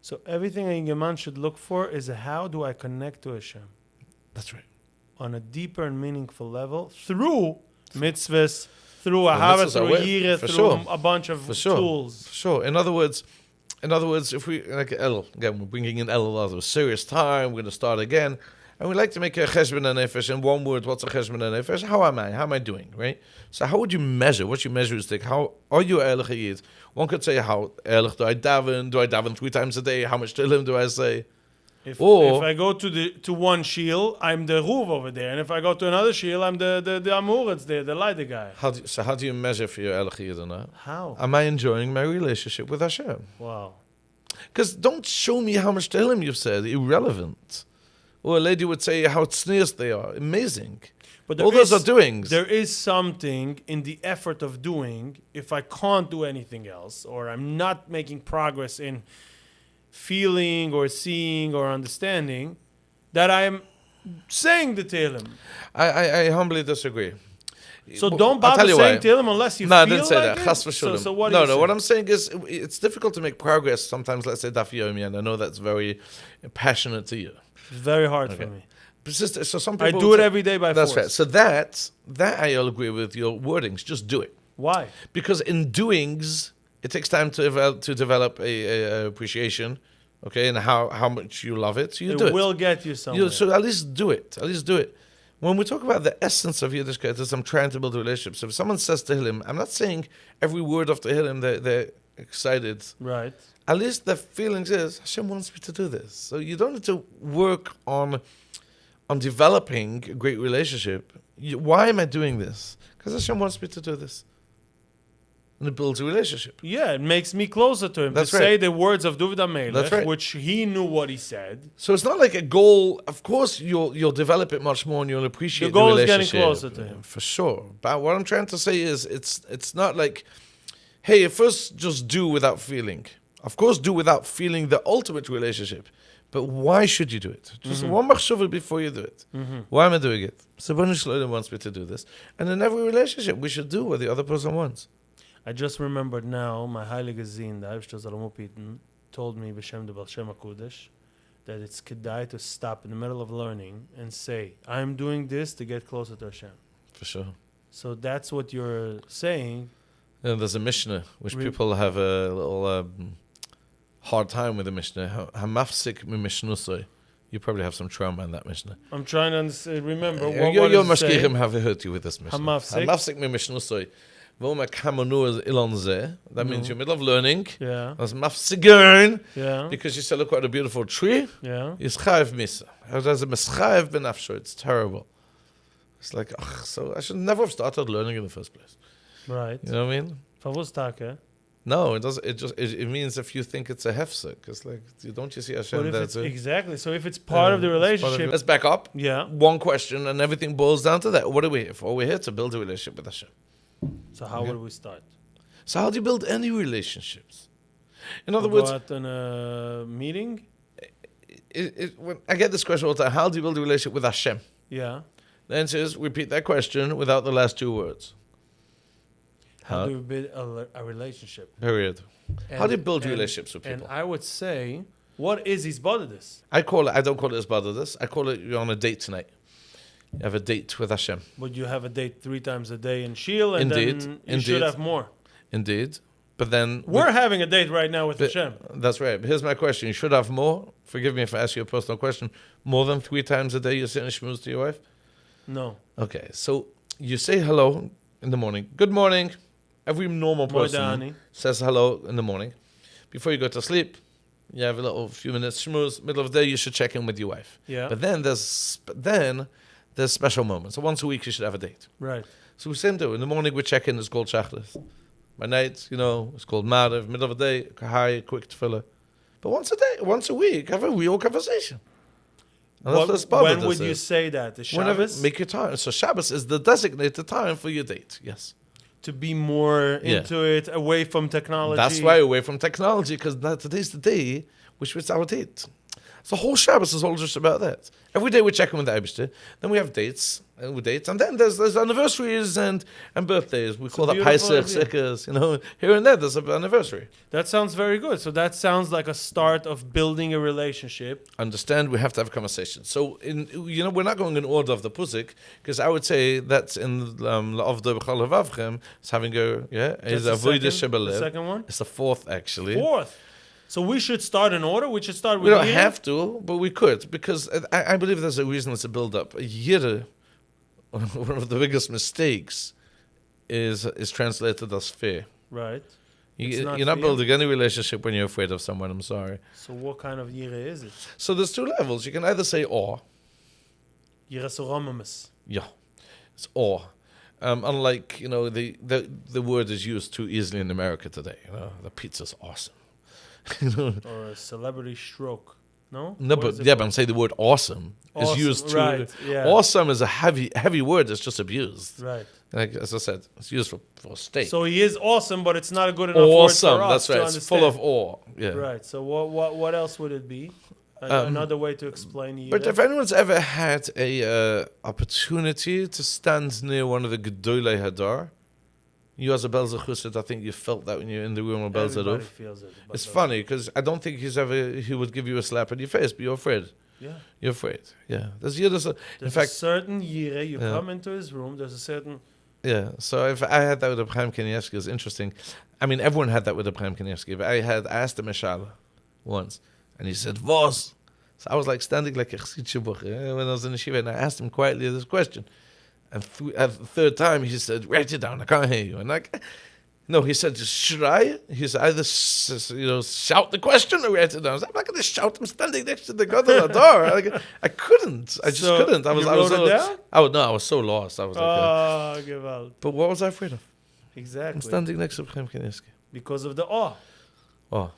So everything a man should look for is how do I connect to Hashem? That's right. on a deeper and meaningful level through mitzvahs, through Well, ahava, mitzvahs are through way- yireh, for through sure. a bunch of For sure. tools. For sure. In other words, if we like El again, we're bringing in El a serious time. We're going to start again, and we like to make a cheshbon nefesh in one word. What's a cheshbon nefesh? How am I? How am I doing? Right. So how would you measure? What's your measuring stick? How are you ehrlich yid? One could say, how ehrlich do I daven? Do I daven 3 times a day? How much tehillim do I say? If Or- I go to one shield, I'm the ruv over there, and if I go to another shield, I'm the amuretz there, the lighter guy. How do you measure for your ehrlich yid or not? How? Am I enjoying my relationship with Hashem? Wow. Because don't show me how much tehillim you've said. Irrelevant. Or a lady would say how tznius they are. Amazing. But All those are doings. There is something in the effort of doing, if I can't do anything else, or I'm not making progress in feeling or seeing or understanding, that I'm saying the Tehillim. I humbly disagree. So Well, don't I'll tell bother you saying why. Tehillim unless you No, I feel didn't say like that. it. Chas So v'shulam. what No, do you what say? I'm saying is it's difficult to make progress sometimes, let's say Daf Yomi, and I know that's very passionate to you. It's very hard Okay. for me. So some I people do it every day by That's force. right. So that I'll agree with your wordings. Just do it. Why? Because in doings, it takes time to develop a appreciation, okay, and how much you love it. So you do It it. will get you somewhere. So at least do it. At least do it. When we talk about the essence of Yiddishkeit, is I'm trying to build a relationship. So if someone says Tehillim, I'm not saying every word of Tehillim they're excited. Right. At least the feelings is Hashem wants me to do this. So you don't need to work on developing a great relationship. Why am I doing this? Because Hashem wants me to do this. And it builds a relationship. Yeah, it makes me closer to him. That's to right. say the words of David That's HaMelech, right. which he knew what he said. So it's not like a goal. Of course, you'll develop it much more and you'll appreciate The goal is relationship. getting closer to him. For sure. But what I'm trying to say is it's not like, hey, first just do without feeling. Of course, do without feeling the ultimate relationship. But why should you do it? Just one machshava before you do it. Why am I doing it? So Rebbeinu Shalom wants me to do this. And in every relationship, we should do what the other person wants. I just remembered now, my Heilige Zin, the Eibshter Zalomupiten, told me, B'Shem de Baal Shem HaKudosh, that it's kedai to stop in the middle of learning and say, I'm doing this to get closer to Hashem. For sure. So that's what you're saying. And there's a Mishnah, which people have a little hard time with the Mishnah. Hamafsik mi Mishnusoi. You probably have some trauma in that Mishnah. I'm trying to remember. Your does it say? mashkichim have hurt you with this Mishnah. Hamafsik. Hamafsik mi Mishnusoi. V'oma kamanu is ilon zeh. That means you're in the middle of learning. Yeah, That's mafsigern. yeah, Because you say, look what a beautiful tree. yeah. It's chayiv misa. There's a mischayiv benafsho. It's terrible. It's like, so I should never have started learning in the first place. Right. You know what I mean? Favustake. No, it doesn't. It means if you think it's a hefsek, it's like don't you see Hashem But if there it's too? exactly, so if it's part of the relationship, Let's back up. yeah. One question, and everything boils down to that. What are we here for? We're here to build a relationship with Hashem. So how would we start? So how do you build any relationships? In other We'll words, go out in a meeting. when I get this question all the time. How do you build a relationship with Hashem? Yeah. The answer is repeat that question without the last 2 words. How do you build a relationship? Period. How do you build and- relationships with And people? I would say, what is his bodidus? I don't call it as bad as this. I call it you're on a date tonight. You have a date with Hashem. Would you have a date 3 times a day in Shiel, and Indeed, then you should indeed. have more? Indeed. But then We're having a date right now with Hashem. That's right. But here's my question. You should have more. Forgive me if I ask you a personal question. More than 3 times a day you sit and schmooze to your wife? No. Okay. So you say hello in the morning. Good morning. Every normal person Moidani. says hello in the morning. Before you go to sleep, you have a little few minutes schmooze. Middle of the day, you should check in with your wife. Yeah. But then there's special moments. So once a week, you should have a date. Right. So we same do. In the morning, we check in. It's called shachlis. By night, it's called marav. Middle of the day, kahai, quick tefillah. But once a week, have a real conversation. And that's what When Spavada would you says. say that? The Whenever, Shabbos? make your time. So Shabbos is the designated time for your date. Yes. To be more Yeah. into it, away from technology. That's why away from technology, because today's the day which is our date. So the whole Shabbos is all just about that. Every day we check in with the Eibishter. Then we have dates. with dates, and then there's anniversaries and birthdays. We call that beautiful Pesach, idea. Sikkers, here and there. There's an anniversary. That sounds very good. So that sounds like a start of building a relationship. Understand? We have to have a conversation. So we're not going in order of the pusik, because I would say that's in La'avda B'chal Havavchem. It's having That's is a the Avodah second- Shebelev. the second one? It's the fourth actually. Fourth. So we should start in order. We should start with We don't Yira? have to, but we could, because I believe there's a reason it's a build up. Yira, one of the biggest mistakes, is translated as fear. Right. It's not You're not fear? building any relationship when you're afraid of someone. I'm sorry. So what kind of Yira is it? So there's two levels. You can either say awe. Yira Soromamus. Yeah, it's awe. Unlike the word is used too easily in America today. The pizza's awesome. Or a celebrity stroke. No? No, What is but it I'm called? saying the word awesome is Awesome, used too. right, yeah. Awesome is a heavy word that's just abused. Right. Like as I said, it's used for steak. So he is awesome, but it's not a good enough Awesome, word for us that's right. to It's full of understand. awe. Yeah. Right. So what else would it be? Another way to explain Yira. But if anyone's ever had a opportunity to stand near one of the Gedolei Hadar, you as a Belzer Chussid, I think you felt that when you're in the room of Belzer Everybody Ruf. feels it. It's funny because I don't think he would give you a slap in your face, but you're afraid. Yeah. You're afraid. Yeah. There's in There's fact, a certain Yira, you Yeah. come into his room, there's a certain... yeah. So if I had that with Abraham Kanievsky, it's interesting. I mean, everyone had that with Abraham Kanievsky, but I asked him a shala once, and he said, "Vos." So I was like standing like a chassid shibbuch, when I was in the shiva, and I asked him quietly this question. And at the third time, he said, "Write it down. I can't hear you." And no, he said, "Just shray." He said, "Either shout the question or write it down." I was like, "I'm not going to shout. I'm standing next to the God of the door." I couldn't. I just So couldn't. I was you I was wrote it so, down? I was so lost. I was like, Oh, gewalt. but what was I afraid of? I'm Exactly. standing next to Abraham Kanievsky. Because of the awe. Oh.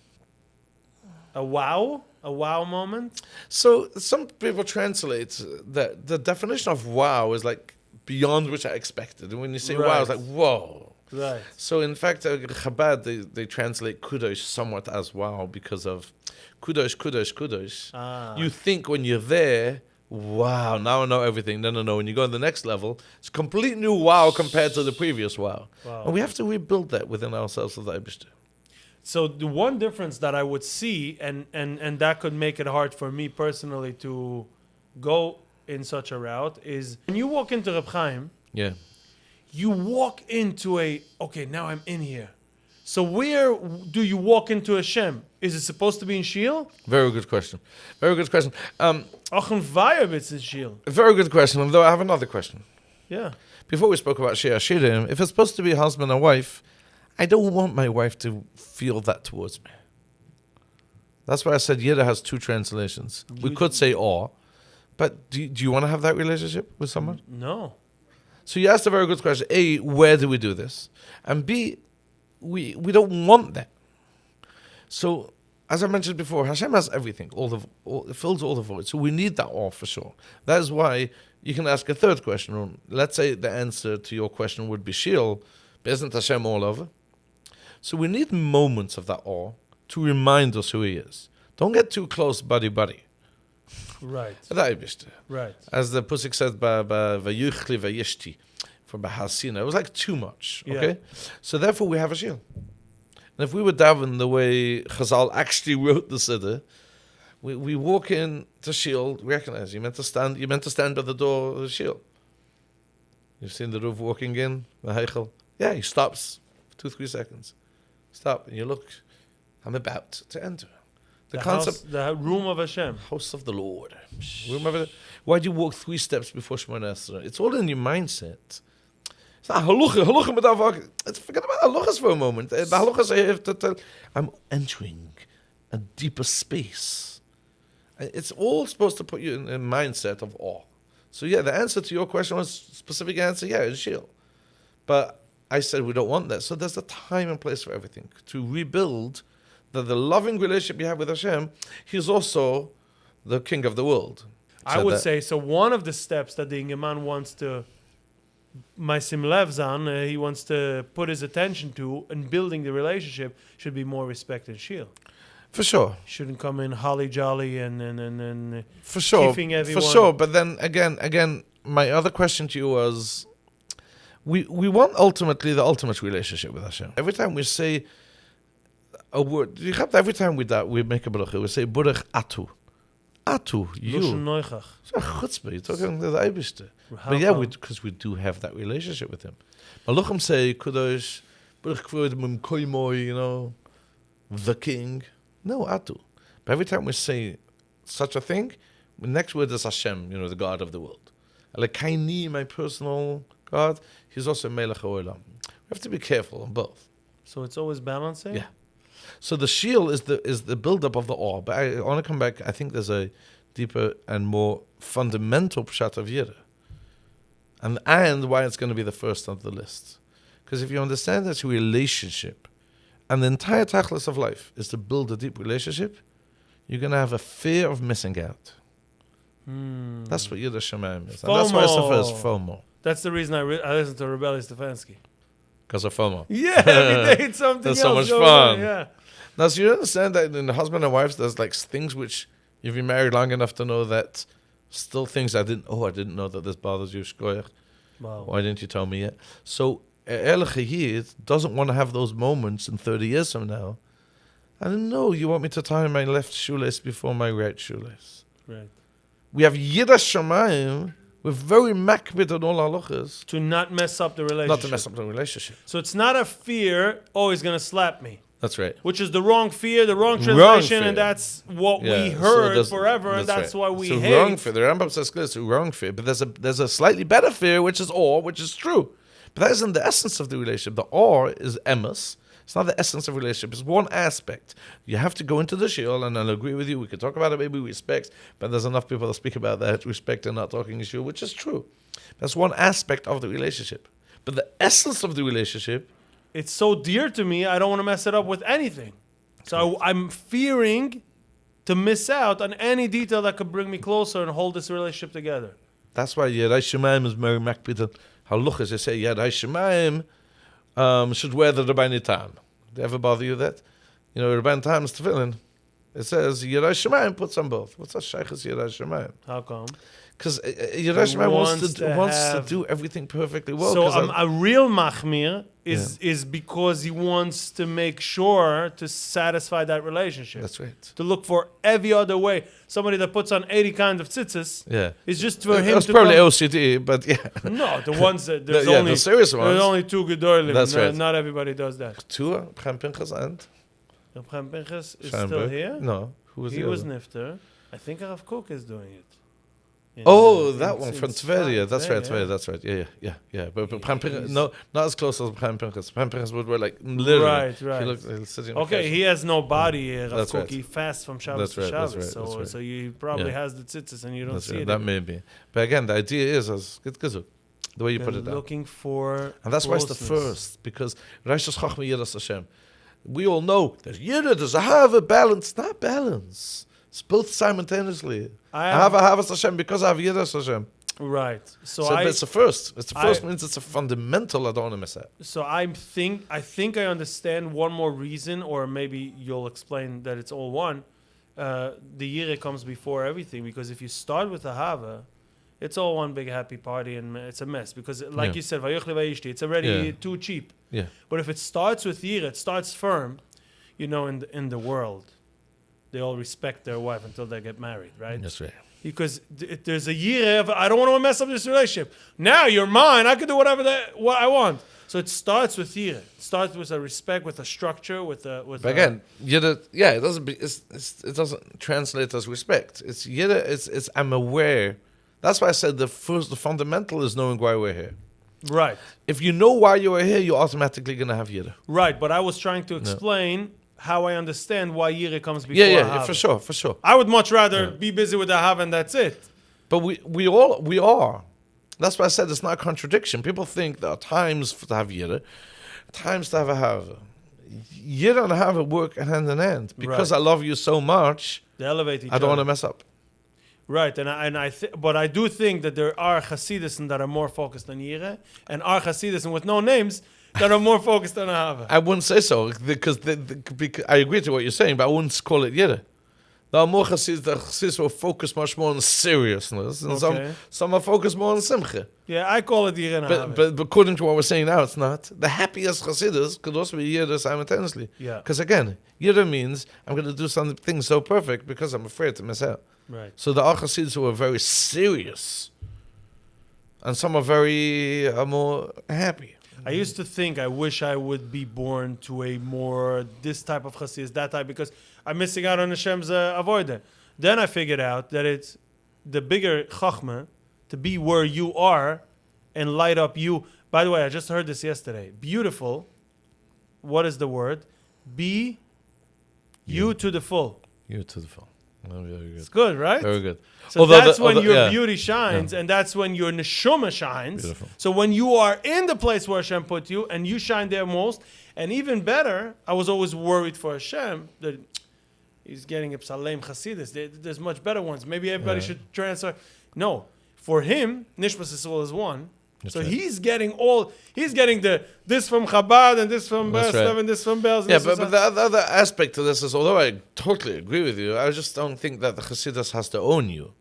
A wow moment. So some people translate that the definition of wow is like beyond which I expected. And when you say wow, it's Right. like, whoa. Right. So in fact, Chabad, they translate kudosh somewhat as wow because of kudosh. Ah. You think when you're there, wow, now I know everything. No. When you go to the next level, it's a complete new wow compared to the previous wow. Wow. And we have to rebuild that within ourselves as the Eibishter. So the one difference that I would see, and that could make it hard for me personally to go in such a route, is when you walk into Reb Chaim, Yeah. you walk into okay, now I'm in here. So where do you walk into Hashem? Is it supposed to be in Shiel? Very good question. Very good question. Ach, ein Vayabitz in Shiel. Very good question. Though I have another question. Yeah. Before we spoke about Shea Shirim, if it's supposed to be husband and wife, I don't want my wife to feel that towards me. That's why I said Yidda has two translations. We could say awe, but do you want to have that relationship with someone? No. So you asked a very good question. A, where do we do this? And B, we don't want that. So, as I mentioned before, Hashem has everything. It fills all the voids. So we need that awe for sure. That is why you can ask a third question. Let's say the answer to your question would be Sheol, but isn't Hashem all over? So we need moments of that awe to remind us who He is. Don't get too close, buddy. Right. Right. As the Pusik said, "Vayuchli vayishti," for Bahasina, it was like too much. Okay, Yeah. so therefore we have a shield. And if we were daven the way Chazal actually wrote the siddur, we walk in to shield, recognize you meant to stand by the door of the shield. You've seen the Ruv walking in the Heichel. Yeah, he stops for 2-3 seconds. Stop, and you look. I'm about to enter. The concept, house, the room of Hashem. house of the Lord. Remember, why do you walk 3 steps before Shemona Esrei? It's all in your mindset. It's not halucha mit avak. Forget about haluchas for a moment. The haluchas I have to tell. I'm entering a deeper space. It's all supposed to put you in a mindset of awe. So yeah, the answer to your question was specific answer. Yeah, it's shield. But I said we don't want that. So there's a time and place for everything to rebuild. The loving relationship you have with Hashem, He's also the King of the world. I would say, so one of the steps that the Ingeman wants to, Maisim Levzan, he wants to put his attention to in building the relationship should be more respect and shield. For sure. Shouldn't come in holly jolly and For sure. keeping everyone. For sure. But then again, my other question to you was, we want ultimately the ultimate relationship with Hashem. Every time we say a word, every time we make a bracha, we say Baruch Atu. Atu, you. It's a chutzpah. You're talking to the Eibishter. But yeah, because we do have that relationship with him. Malachim say, Kudosh, Baruch Kvod Mim Koimoy, you know, the king. No, Atu. But every time we say such a thing, the next word is Hashem, you know, the God of the world. Like Kaini, my personal God, he's also Melech HaOlam. We have to be careful on both. So it's always balancing? Yeah. So the shield is the build-up of the awe. But I want to come back. I think there's a deeper and more fundamental pshat of Yireh. And why it's going to be the first on the list. Because if you understand that relationship, and the entire tachlis of life is to build a deep relationship, you're going to have a fear of missing out. That's what Yireh Shamayim is. And that's why it's the first FOMO. That's the reason I listen to Rebelli Stefanski. Because of FOMO. Yeah, every day it's something That's else. so much fun. Yeah. Now, so you understand that in husband and wives, there's like things which you've been married long enough to know that still things I didn't know that this bothers you. Wow. Why didn't you tell me yet? So, Elchahid doesn't want to have those moments in 30 years from now. I didn't know you want me to tie my left shoelace before my right shoelace. Right. We have Yireh Shamayim. We're very makbid on all halachas. To not mess up the relationship. Not to mess up the relationship. So it's not a fear, oh, he's going to slap me. That's right. Which is the wrong fear, the wrong translation, fear. and that's what we Yeah, heard so forever, and that's right. why we so hate. Wrong fear. The Rambam says it's a wrong fear, but there's a slightly better fear, which is awe, which is true. But that isn't the essence of the relationship. The awe is emes. It's not the essence of relationship. It's one aspect. You have to go into the shiur, and I'll agree with you. We could talk about it, maybe respect, but there's enough people that speak about that respect and not talking shiur, which is true. That's one aspect of the relationship. But the essence of the relationship, it's so dear to me, I don't want to mess it up with anything. So I'm fearing to miss out on any detail that could bring me closer and hold this relationship together. that's why Yireh Shamayim is very makbid. Halachas, they say Yireh Shamayim should wear the Rabbeinu Tam. Did it ever bother you that? You know, Rabbeinu Tam's tefillin, it says Yireh Shamayim puts on both. What's that shaykhus Yireh Shamayim? How come? Because Yireh Shamayim wants to do everything perfectly well. So a real machmir is because he wants to make sure to satisfy that relationship. That's right. To look for every other way. Somebody that puts on 80 kinds of tzitzis is just for him It's to probably come. OCD, but yeah. No, the ones that there's the serious ones. There's only two gedolim. That's right. Not everybody does that. Two, Chaim Pinchas and Reb Chaim Pinchas is Scheinberg. still here. No, who was He the was other? nifter. I think Rav Kook is doing it. That one from Tveria. That's right, Tveria. Tveria. That's right. Yeah. But Chaim Pinchas, no, not as close as Chaim Pinchas. Chaim Pinchas would wear like literally. Right. He's sitting on the Okay, couch. he has no body. Rav That's Kook, right. he fasts from Shabbos That's to right, Shabbos. that's right. So he probably Yeah. has the tzitzis and you don't That's see right. it. That may be. But again, the idea is as the way you put it down. Looking for And that's why it's the closeness. first, because Reishas Chachma Yiras Hashem. We all know there's Yirah, there's a balance, not balance. It's both simultaneously. I have a Havas Hashem because I have Yiras Hashem. Right. So it's the first. It's the first means it's a fundamental I don't want to miss out. So I think I understand one more reason, or maybe you'll explain that it's all one. The Yireh comes before everything, because if you start with the Hava, it's all one big happy party and it's a mess. Because like you said, Vayochle Vayishti, it's already too cheap. Yeah. But if it starts with Yireh, it starts firm, you know, in the world, they all respect their wife until they get married, right? That's right. Because there's a year of, I don't want to mess up this relationship. Now you're mine. I can do what I want. So it starts with year. It starts with a respect, with a structure, with But again, Yirah, it doesn't it doesn't translate as respect. It's Yirah. It's I'm aware. That's why I said the fundamental is knowing why we're here. Right. If you know why you are here, you're automatically gonna have Yirah. Right. But I was trying to explain how I understand why Yireh comes before Yeah, Hava. for sure. I would much rather be busy with the Hava and that's it. But we are. That's why I said it's not a contradiction. People think there are times to have Yireh, times to have a Hava. Yireh and Hava work hand in hand. Because I love you so much, They elevate each I don't want to mess up. Right, but I do think that there are Hasidus that are more focused on Yireh, and are Hasidus with no names that are more focused on Ahava. I wouldn't say so because I agree to what you're saying, but I wouldn't call it Yireh. There are more Chassids. The Chassids will focus much more on seriousness, and Okay. some are focused more on simcha. Yeah, I call it Yireh But according to what we're saying now, it's not. The happiest Chassidus could also be Yireh simultaneously. Yeah. Because again, Yireh means I'm going to do something so perfect because I'm afraid to miss out. Right. So there are Chassids who are very serious, and some are very more happy. I used to think I wish I would be born to a more this type of chassidus, that type, because I'm missing out on Hashem's avodah. Then I figured out that it's the bigger chachma to be where you are and light up you. By the way, I just heard this yesterday. Beautiful. What is the word? Be you to the full. You to the full. Oh, very It's good. good, right? Very good. So Although that's the- when although- your yeah. beauty shines, and that's when your neshama shines. Beautiful. So when you are in the place where Hashem put you, and you shine there most, and even better, I was always worried for Hashem that he's getting a psalem chasidus. There's much better ones. Maybe everybody should transfer. No, for him, Nishmas Yisrael is one. That's So right. he's getting this from Chabad and this from That's Breslev right. and this from Belz. and Yeah, this but from- the other aspect to this is, although I totally agree with you, I just don't think that the Chassidus has to own you.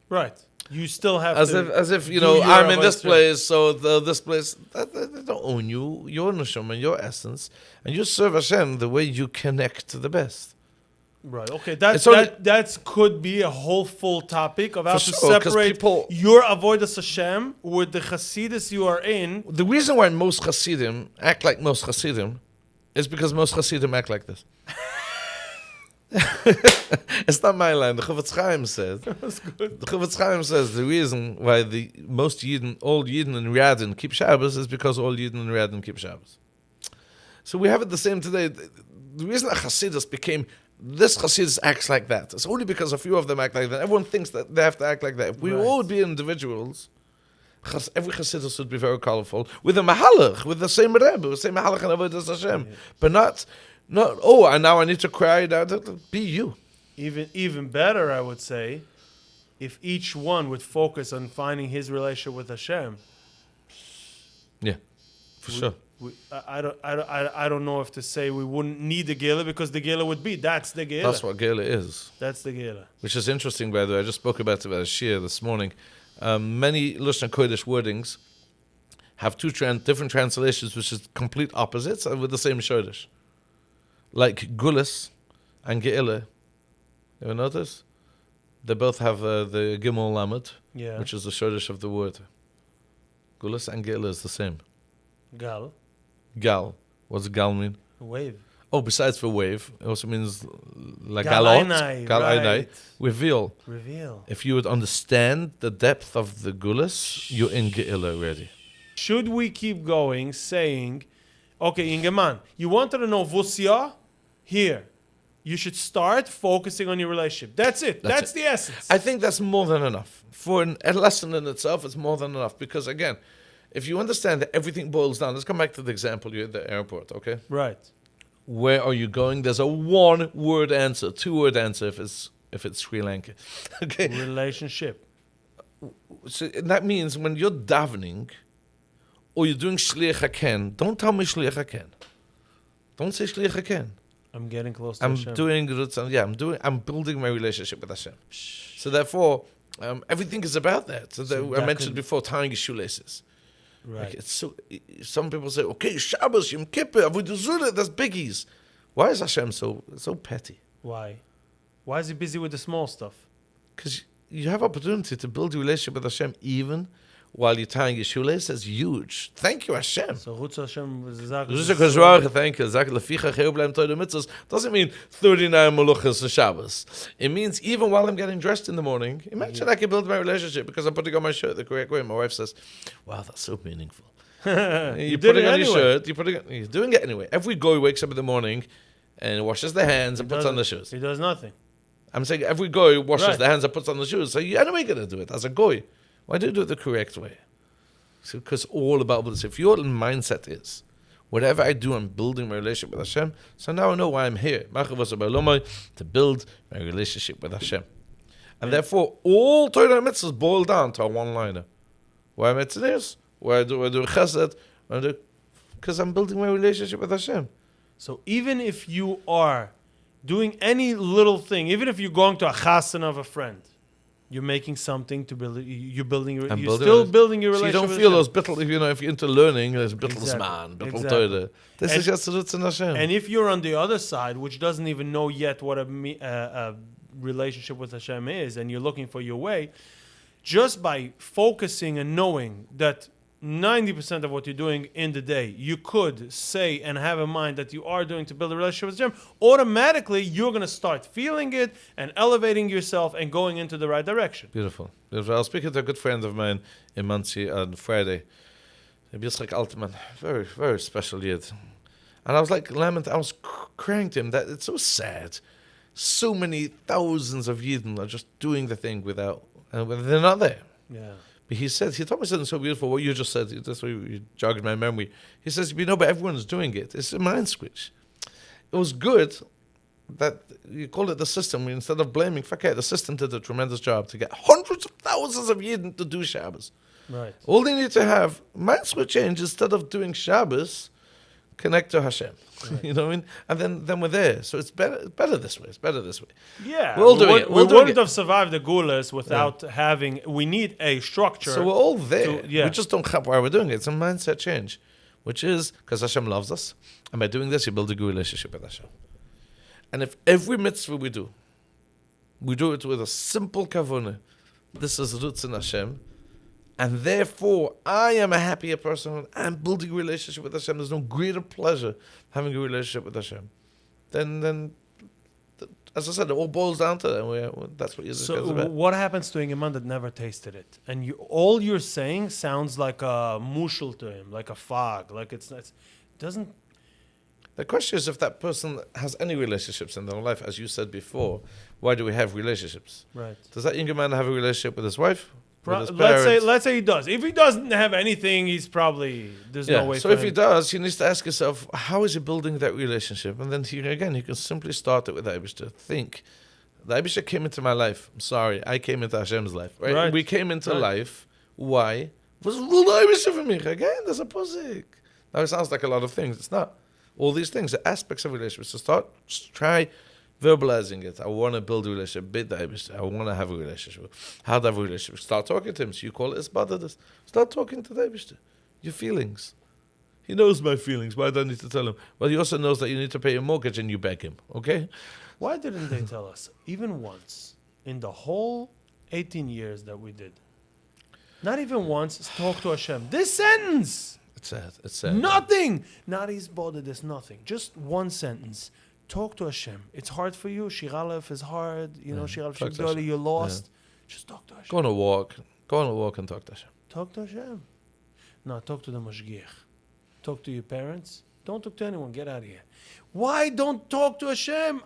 right. You still have As to. if you do know, your I'm in this avodah. place, so this place, they don't own you. Your neshama, your essence, and you serve Hashem the way you connect the best. Right. Okay. It's only- That could be a whole full topic of how For to sure, 'cause separate people- your avodas Hashem with the Hasidus you are in. The reason why most Hasidim act like most Hasidim is because most Hasidim act like this. It's not my line. The Chofetz Chaim says. That's good. The Chofetz Chaim says the reason why the most Yidden, all Yidden in Riyadh keep Shabbos is because all Yidden in Riyadh keep Shabbos. So we have it the same today. The reason that Hasidus became this Hasidus acts like that. It's only because a few of them act like that. Everyone thinks that they have to act like that. If we Right. all would be individuals, every Hasidus would be very colorful with a mahalach, with the same Rebbe, with the same mahalach and avodas Hashem, but not. And now I need to cry. Be you. Even better, I would say, if each one would focus on finding his relationship with Hashem. Yeah, for sure. I don't know if to say we wouldn't need the Gila, because the Gila would be that's the Gila. That's what Gela is. That's the Gila. Which is interesting, by the way. I just spoke about a shir this morning. Many Lashon Kodesh wordings have two different translations, which is complete opposites, with the same shodesh. Like Gulis and Ge'ila. You ever notice? They both have the Gimel Lamed, Yeah. which is the shodesh of the word. Gulis and Ge'ila is the same. Gal. Gal. What's Gal mean? Wave. Oh, besides for wave, it also means like Gal galot, Einai, Gal Einai, right. reveal. Reveal. If you would understand the depth of the gulas, you're in Ge'ila already. Should we keep going saying, okay, Ingeman, you wanted to know Vusya? Here. You should start focusing on your relationship. That's it. That's the essence. I think that's more than enough. For a lesson in itself, it's more than enough. Because again, if you understand that everything boils down, let's come back to the example you're at the airport, okay? Right. Where are you going? There's a one-word answer, two-word answer if it's Sri Lanka. Okay? Relationship. So that means when you're davening or you're doing Shliach HaKen, don't tell me Shliach HaKen. Don't say Shliach HaKen. I'm getting close to I'm Hashem. doing roots, and I'm building my relationship with Hashem. So therefore, everything is about that. So I mentioned before tying your shoelaces. Right. Like it's so. Some people say, "Okay, Shabbos, Yom Kippur, Avodah Zarah, that's biggies." Why is Hashem so petty? Why? Why is he busy with the small stuff? Because you have opportunity to build a relationship with Hashem even while you're tying your shoelaces. That's huge. Thank you, Hashem. So Rutz Hashem Thank you. Doesn't mean 39 maluchas for Shabbos. It means even while I'm getting dressed in the morning, imagine I can build my relationship because I'm putting on my shirt the correct way. My wife says, "Wow, that's so meaningful." You're putting on your shirt. You're doing it anyway. Every guy wakes up in the morning and washes their hands and puts on the shoes. He does nothing. I'm saying every guy washes Right. their hands and puts on the shoes. So you're anyway going to do it as a guy. Why do you do it the correct way? Because all about this. If your mindset is, whatever I do, I'm building my relationship with Hashem. So now I know why I'm here. To build my relationship with Hashem. And therefore, all Torah mitzvahs boil down to a one-liner. Why mitzvahs? Why do I do chesed? Because I'm building my relationship with Hashem. So even if you are doing any little thing, even if you're going to a chassan of a friend, you're making something to build. You're building. You're still building your So you relationship. don't with feel Hashem. those bittel, if you're into learning, there's bittel Exactly. zman, bittel Exactly. Torah. This And- is just Rutzen Hashem. And if you're on the other side, which doesn't even know yet what a relationship with Hashem is, and you're looking for your way, just by focusing and knowing that 90% of what you're doing in the day, you could say and have in mind that you are doing to build a relationship with Hashem, automatically you're going to start feeling it and elevating yourself and going into the right direction. Beautiful. Beautiful. I was speaking to a good friend of mine in Muncie on Friday. Yitzchak Altman. Very, very special yid. And I was like, I was crying to him that it's so sad. So many thousands of Yidden are just doing the thing without, and they're not there. Yeah. But he told me something so beautiful, what you just said, that's why you jogged my memory. He says, but everyone's doing it. It's a mind switch. It was good that you call it the system, instead of blaming, the system did a tremendous job to get hundreds of thousands of Yidden to do Shabbos. Right. All they need to have, mind switch change, instead of doing Shabbos, connect to Hashem. Right. You know what I mean? And then we're there. So it's better this way. It's better this way. Yeah. We're all doing it. We wouldn't have survived the Gulas without having, we need a structure. So we're all there. Yeah. We just don't have why we're doing it. It's a mindset change, which is because Hashem loves us. And by doing this, you build a good relationship with Hashem. And if every mitzvah we do it with a simple kavanah, this is Rutzen Hashem, and therefore I am a happier person, I'm building a relationship with Hashem, there's no greater pleasure having a relationship with Hashem. Then as I said, it all boils down to that. That's what Yitzchak is So about. what happens to a man that never tasted it? And all you're saying sounds like a mushel to him, like a fog, like it doesn't. The question is if that person has any relationships in their life, as you said before. Why do we have relationships? Right. Does that younger man have a relationship with his wife? With his parents? Let's say he does. If he doesn't have anything, he's probably there's no way. So for if him. he does, he needs to ask himself, how is he building that relationship? And then you can simply start it with the Eibishter. Think, the Eibishter came into my life. I'm sorry, I came into Hashem's life. Right? We came into life. Why? Was the Eibishter for me? Again, there's a pusik. Now it sounds like a lot of things. It's not. All these things, the aspects of relationships. So try verbalizing it. I want to build a relationship. Bid the Eibishter. I want to have a relationship. How to have a relationship? Start talking to him. So you call it isbadadas. Start talking to the Eibishter. Your feelings. He knows my feelings. Why do I need to tell him? Well, he also knows that you need to pay your mortgage and you beg him. Okay? Why didn't they tell us even once in the whole 18 years that we did? Not even once. Talk to Hashem. This sentence. It's sad. It's sad. Nothing. Not his body. There's nothing. Just one sentence. Talk to Hashem. It's hard for you. Shir Aleph is hard. You know, Shir Aleph Talk to Shigdoli, Hashem. you're lost. Just talk to Hashem. Go on a walk. Go on a walk and talk to Hashem. Talk to Hashem. No, talk to the Mashgiach. Talk to your parents. Don't talk to anyone. Get out of here. Why don't talk to Hashem?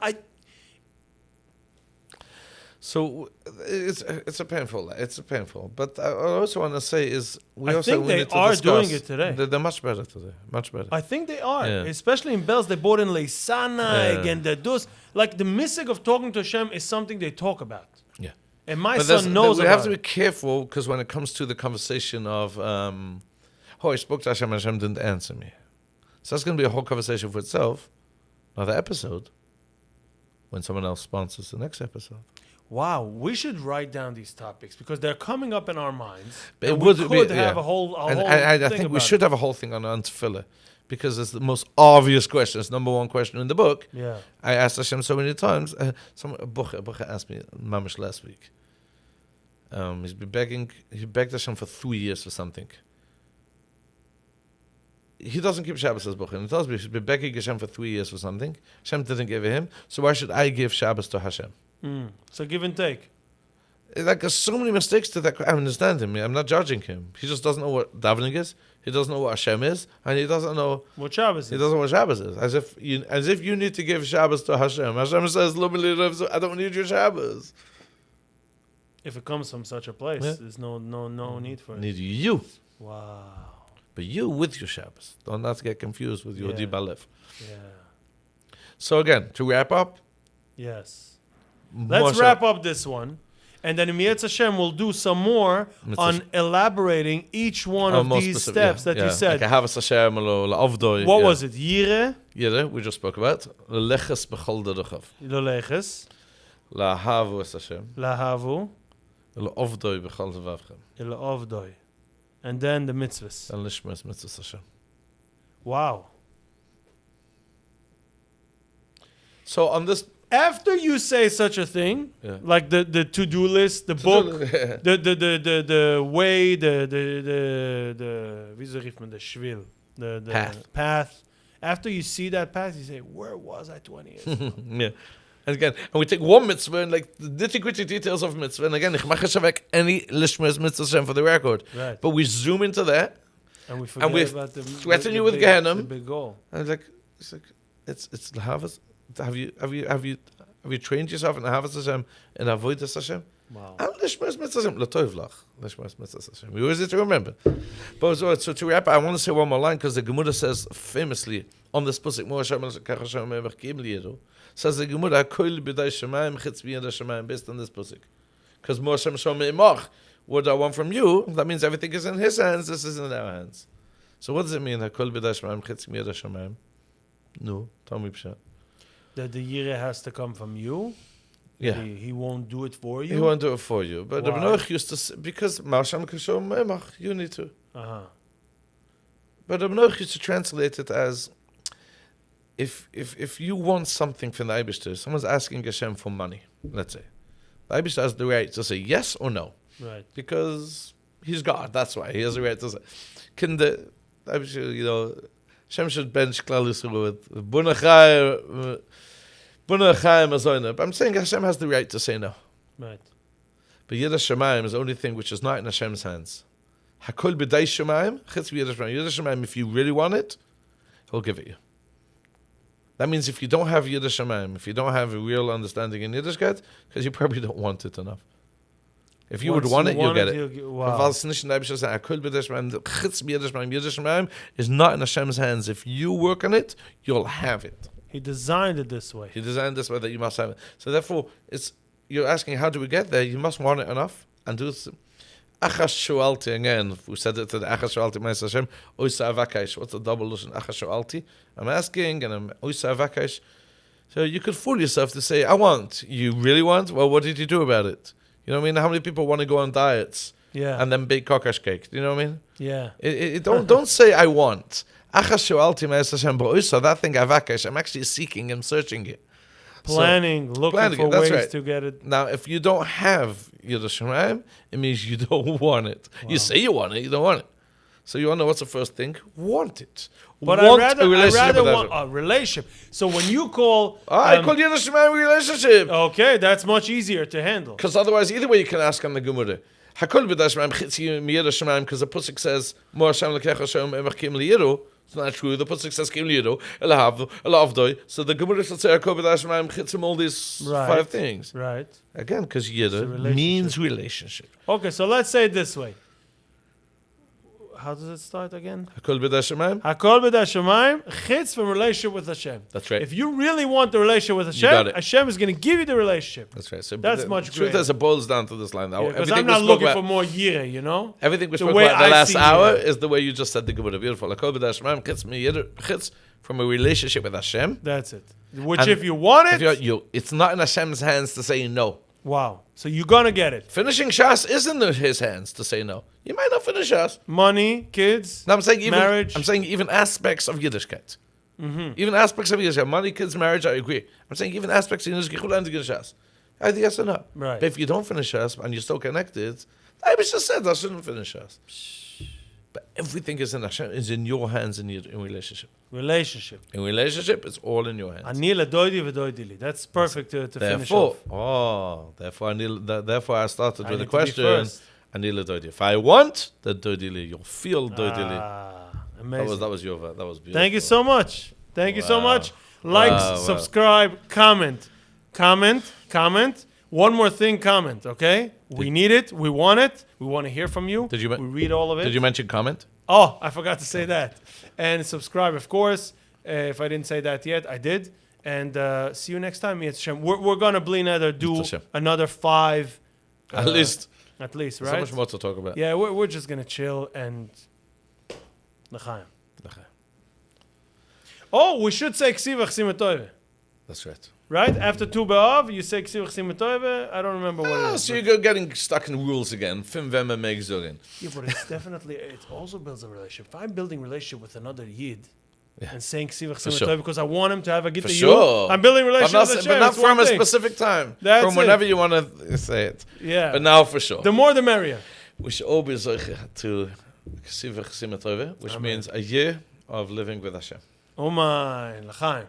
So it's a painful. But I also want to say is we I also think we they need to are discuss- doing it today. They're much better today. Much better. I think they are. Yeah. Especially in Bells, they bought in Leisana Yeah. and the Dus. Like the misig of talking to Hashem is something they talk about. Yeah. And my But son knows we about have to be it. careful because when it comes to the conversation of, I spoke to Hashem and Hashem didn't answer me. So that's going to be a whole conversation for itself. Another episode when someone else sponsors the next episode. Wow, we should write down these topics because they're coming up in our minds. But And it we would could be- have yeah. a whole And thing I think we about should it. have a whole thing on tefillah because it's the most obvious question. It's number one question in the book. Yeah. I asked Hashem so many times. A Bucha asked me mamish last week. He's been begging. He begged Hashem for 3 years for something. He doesn't keep Shabbos as Bucha. And he tells me he's been begging Hashem for 3 years for something. Hashem didn't give it him. So why should I give Shabbos to Hashem? So give and take. Like there's so many mistakes to that. I understand him. I'm not judging him. He just doesn't know what davening is. He doesn't know what Hashem is, and he doesn't know. What Shabbos He is. doesn't know what Shabbos is. As if you need to give Shabbos to Hashem. Hashem says, "I don't need your Shabbos." If it comes from such a place, Yeah. there's no need for I it. need you, Wow. but you with your Shabbos. Don't not get confused with your Yeah. Dibalev. Yeah. So again, to wrap up, Yes. Let's wrap up this one. And then Mietz Hashem will do some more on elaborating each one of these steps that you said. Like Havas Hashem, Avdoi. What was it? Yire? Yire, we just spoke about. Leches b'chol derechav. Leches. Lahavu es Hashem. Lahavu. Avdoi b'chol zevavchem. Avdoi. And then the mitzvahs. And lishmas mitzvahs Hashem. Wow. So on this... After you say such a thing, like the to-do list, the book, the way, wie soll ich man, the shvil, the path. After you see that path, you say, where was I 20 years ago? Yeah. And again, and we take one mitzvah and like the nitty-gritty details of mitzvah, and again, ich mache shavek any lishmas mitzvah for the record. Right. But we zoom into that, and we forget about the threaten you with Gehenim. The big goal. And it's lahavas. Have you trained yourself in Havas Hashem and Avodas Hashem? Wow. And Lishmas Mitzvah Hashem, L'tov lach. Lishmas Mitzvah Hashem. We always need to remember. But so to wrap up, I want to say one more line because the Gemara says famously on this pasuk, Mo Hashem kach Hashem mevach kim liyedo. Says the Gemara, Kol b'day Shemayim chitz b'yad Shemayim, based on this pasuk. Because Mo Hashem shom imach, what I want from you, that means everything is in His hands. This is in our hands. So what does it mean? Kol b'day Shemayim chitz b'yad Shemayim. No, tell me pshat. That the yireh has to come from you? Yeah. He won't do it for you? He won't do it for you. But the B'noich used to say, because Ma'asham Kishom Me'emach, you need to. Uh-huh. But the B'noich used to translate it as, if you want something from the Eibishter, someone's asking Hashem for money, let's say. The Eibishter has the right to say yes or no. Right. Because He's God, that's why. He has the right to say. Can the Eibishter, Hashem should bench Klal Yisrael with Bunachai, but I'm saying Hashem has the right to say no. Right. But Yiddah Shemayim is the only thing which is not in Hashem's hands. Hakol b'day Shemayim, chitz b'Yiddah Shemayim. Yiddah Shemayim, if you really want it, He'll give it you. That means if you don't have Yiddah Shemayim, if you don't have a real understanding in Yiddishkeit, because you probably don't want it enough. If you would want it, you'll get it. Wow. The chitz b'Yiddah Shemayim is not in Hashem's hands. If you work on it, you'll have it. He designed it this way. He designed this way that you must have it. So therefore, you're asking, how do we get there? You must want it enough and do it. Achas shualti again. We said it to the Achas shualti Ma'as Hashem. Oisa avakaish. What's the double lashon? Achas shualti. I'm asking, and I'm oisa avakaish. So you could fool yourself to say, I want. You really want? Well, what did you do about it? You know what I mean? How many people want to go on diets? Yeah. And then bake kokash cake? Do you know what I mean? Yeah. Don't say I want. Achas shualti Ma'as Hashem. But oisa, that thing avakaish. I'm actually seeking and searching it. Looking for ways to get it. Now, if you don't have Yiddah Shemayim, it means you don't want it. Wow. You say you want it, you don't want it. So you want to know what's the first thing? Want it. But I rather want a relationship. So when you call... I call Yiddah Shemayim relationship. Okay, that's much easier to handle. Because otherwise, either way you can ask on the Gemara. Hakol b'day Shemayim chitzi miyiddah Shemayim, because the pasuk says, Mo Hashem l'kech Hashem emach kim liyiru. It's not true. The pasuk says kim liyiru, elavdoi. So the Gemara should say, Hakol b'day Shemayim chitzim all these 5 things. Right. Again, because yiddah means relationship. Okay, so let's say it this way. How does it start again? Hakol b'day Shemayim. Hakol b'day Shemayim, chitz from relationship with Hashem. That's right. If you really want the relationship with Hashem, Hashem is going to give you the relationship. That's right. So that's much greater. The truth is, it boils down to this line. Because I'm not looking for more yireh, you know? Everything we spoke about the last hour is the way you just said the Gemara. Beautiful. Hakol b'day Shemayim, chitz from a relationship with Hashem. That's it. Which if you want it... it's not in Hashem's hands to say no. Wow. So you're going to get it. Finishing Shas is in His hands to say no. You might not finish Shas. Money, kids, no, I'm saying even, marriage. I'm saying even aspects of Yiddishkeit. Mm-hmm. Even aspects of Yiddishkeit. Money, kids, marriage, I agree. I'm saying even aspects of Yiddishkeit and Shas. I think yes or no. Right. But if you don't finish Shas and you're still connected, I just said I shouldn't finish Shas. But everything is in Hashem, is in your hands in relationship. Relationship. In relationship, it's all in your hands. Anila doidi v'doidili. That's perfect to finish off. Therefore I started with the question. Anila doidi. If I want the doidili, you'll feel doidili. Amazing. That was beautiful. Thank you so much. Thank you so much. Like, subscribe, comment. One more thing, comment, okay? We need it. We want it. We want to hear from you. We read all of it. Did you mention comment? Oh, I forgot to say that. And subscribe, of course. If I didn't say that yet, I did. And see you next time. We're going to do another 5 At least. At least, There's right? so much more to talk about. Yeah, we're just gonna chill and l'chaim. Oh, we should say ksiva chsima toive. That's right. Right? After Tu B'Av, you say ksiva chsima toive. I don't remember what it is. So you're getting stuck in rules again. Fim vema meg zogen. Yeah, but it's definitely, it also builds a relationship. If I'm building a relationship with another Yid and saying ksiva chsima sure. toive because I want him to have a gita For sure. I'm building a relationship with But Hashem. not It's from one a thing. specific time. That's from it. whenever you want to say it. Yeah. But now for sure. The more the merrier. We should all be zoche to ksiva chsima tove, which means a year of living with Hashem. Oh my, l'chaim.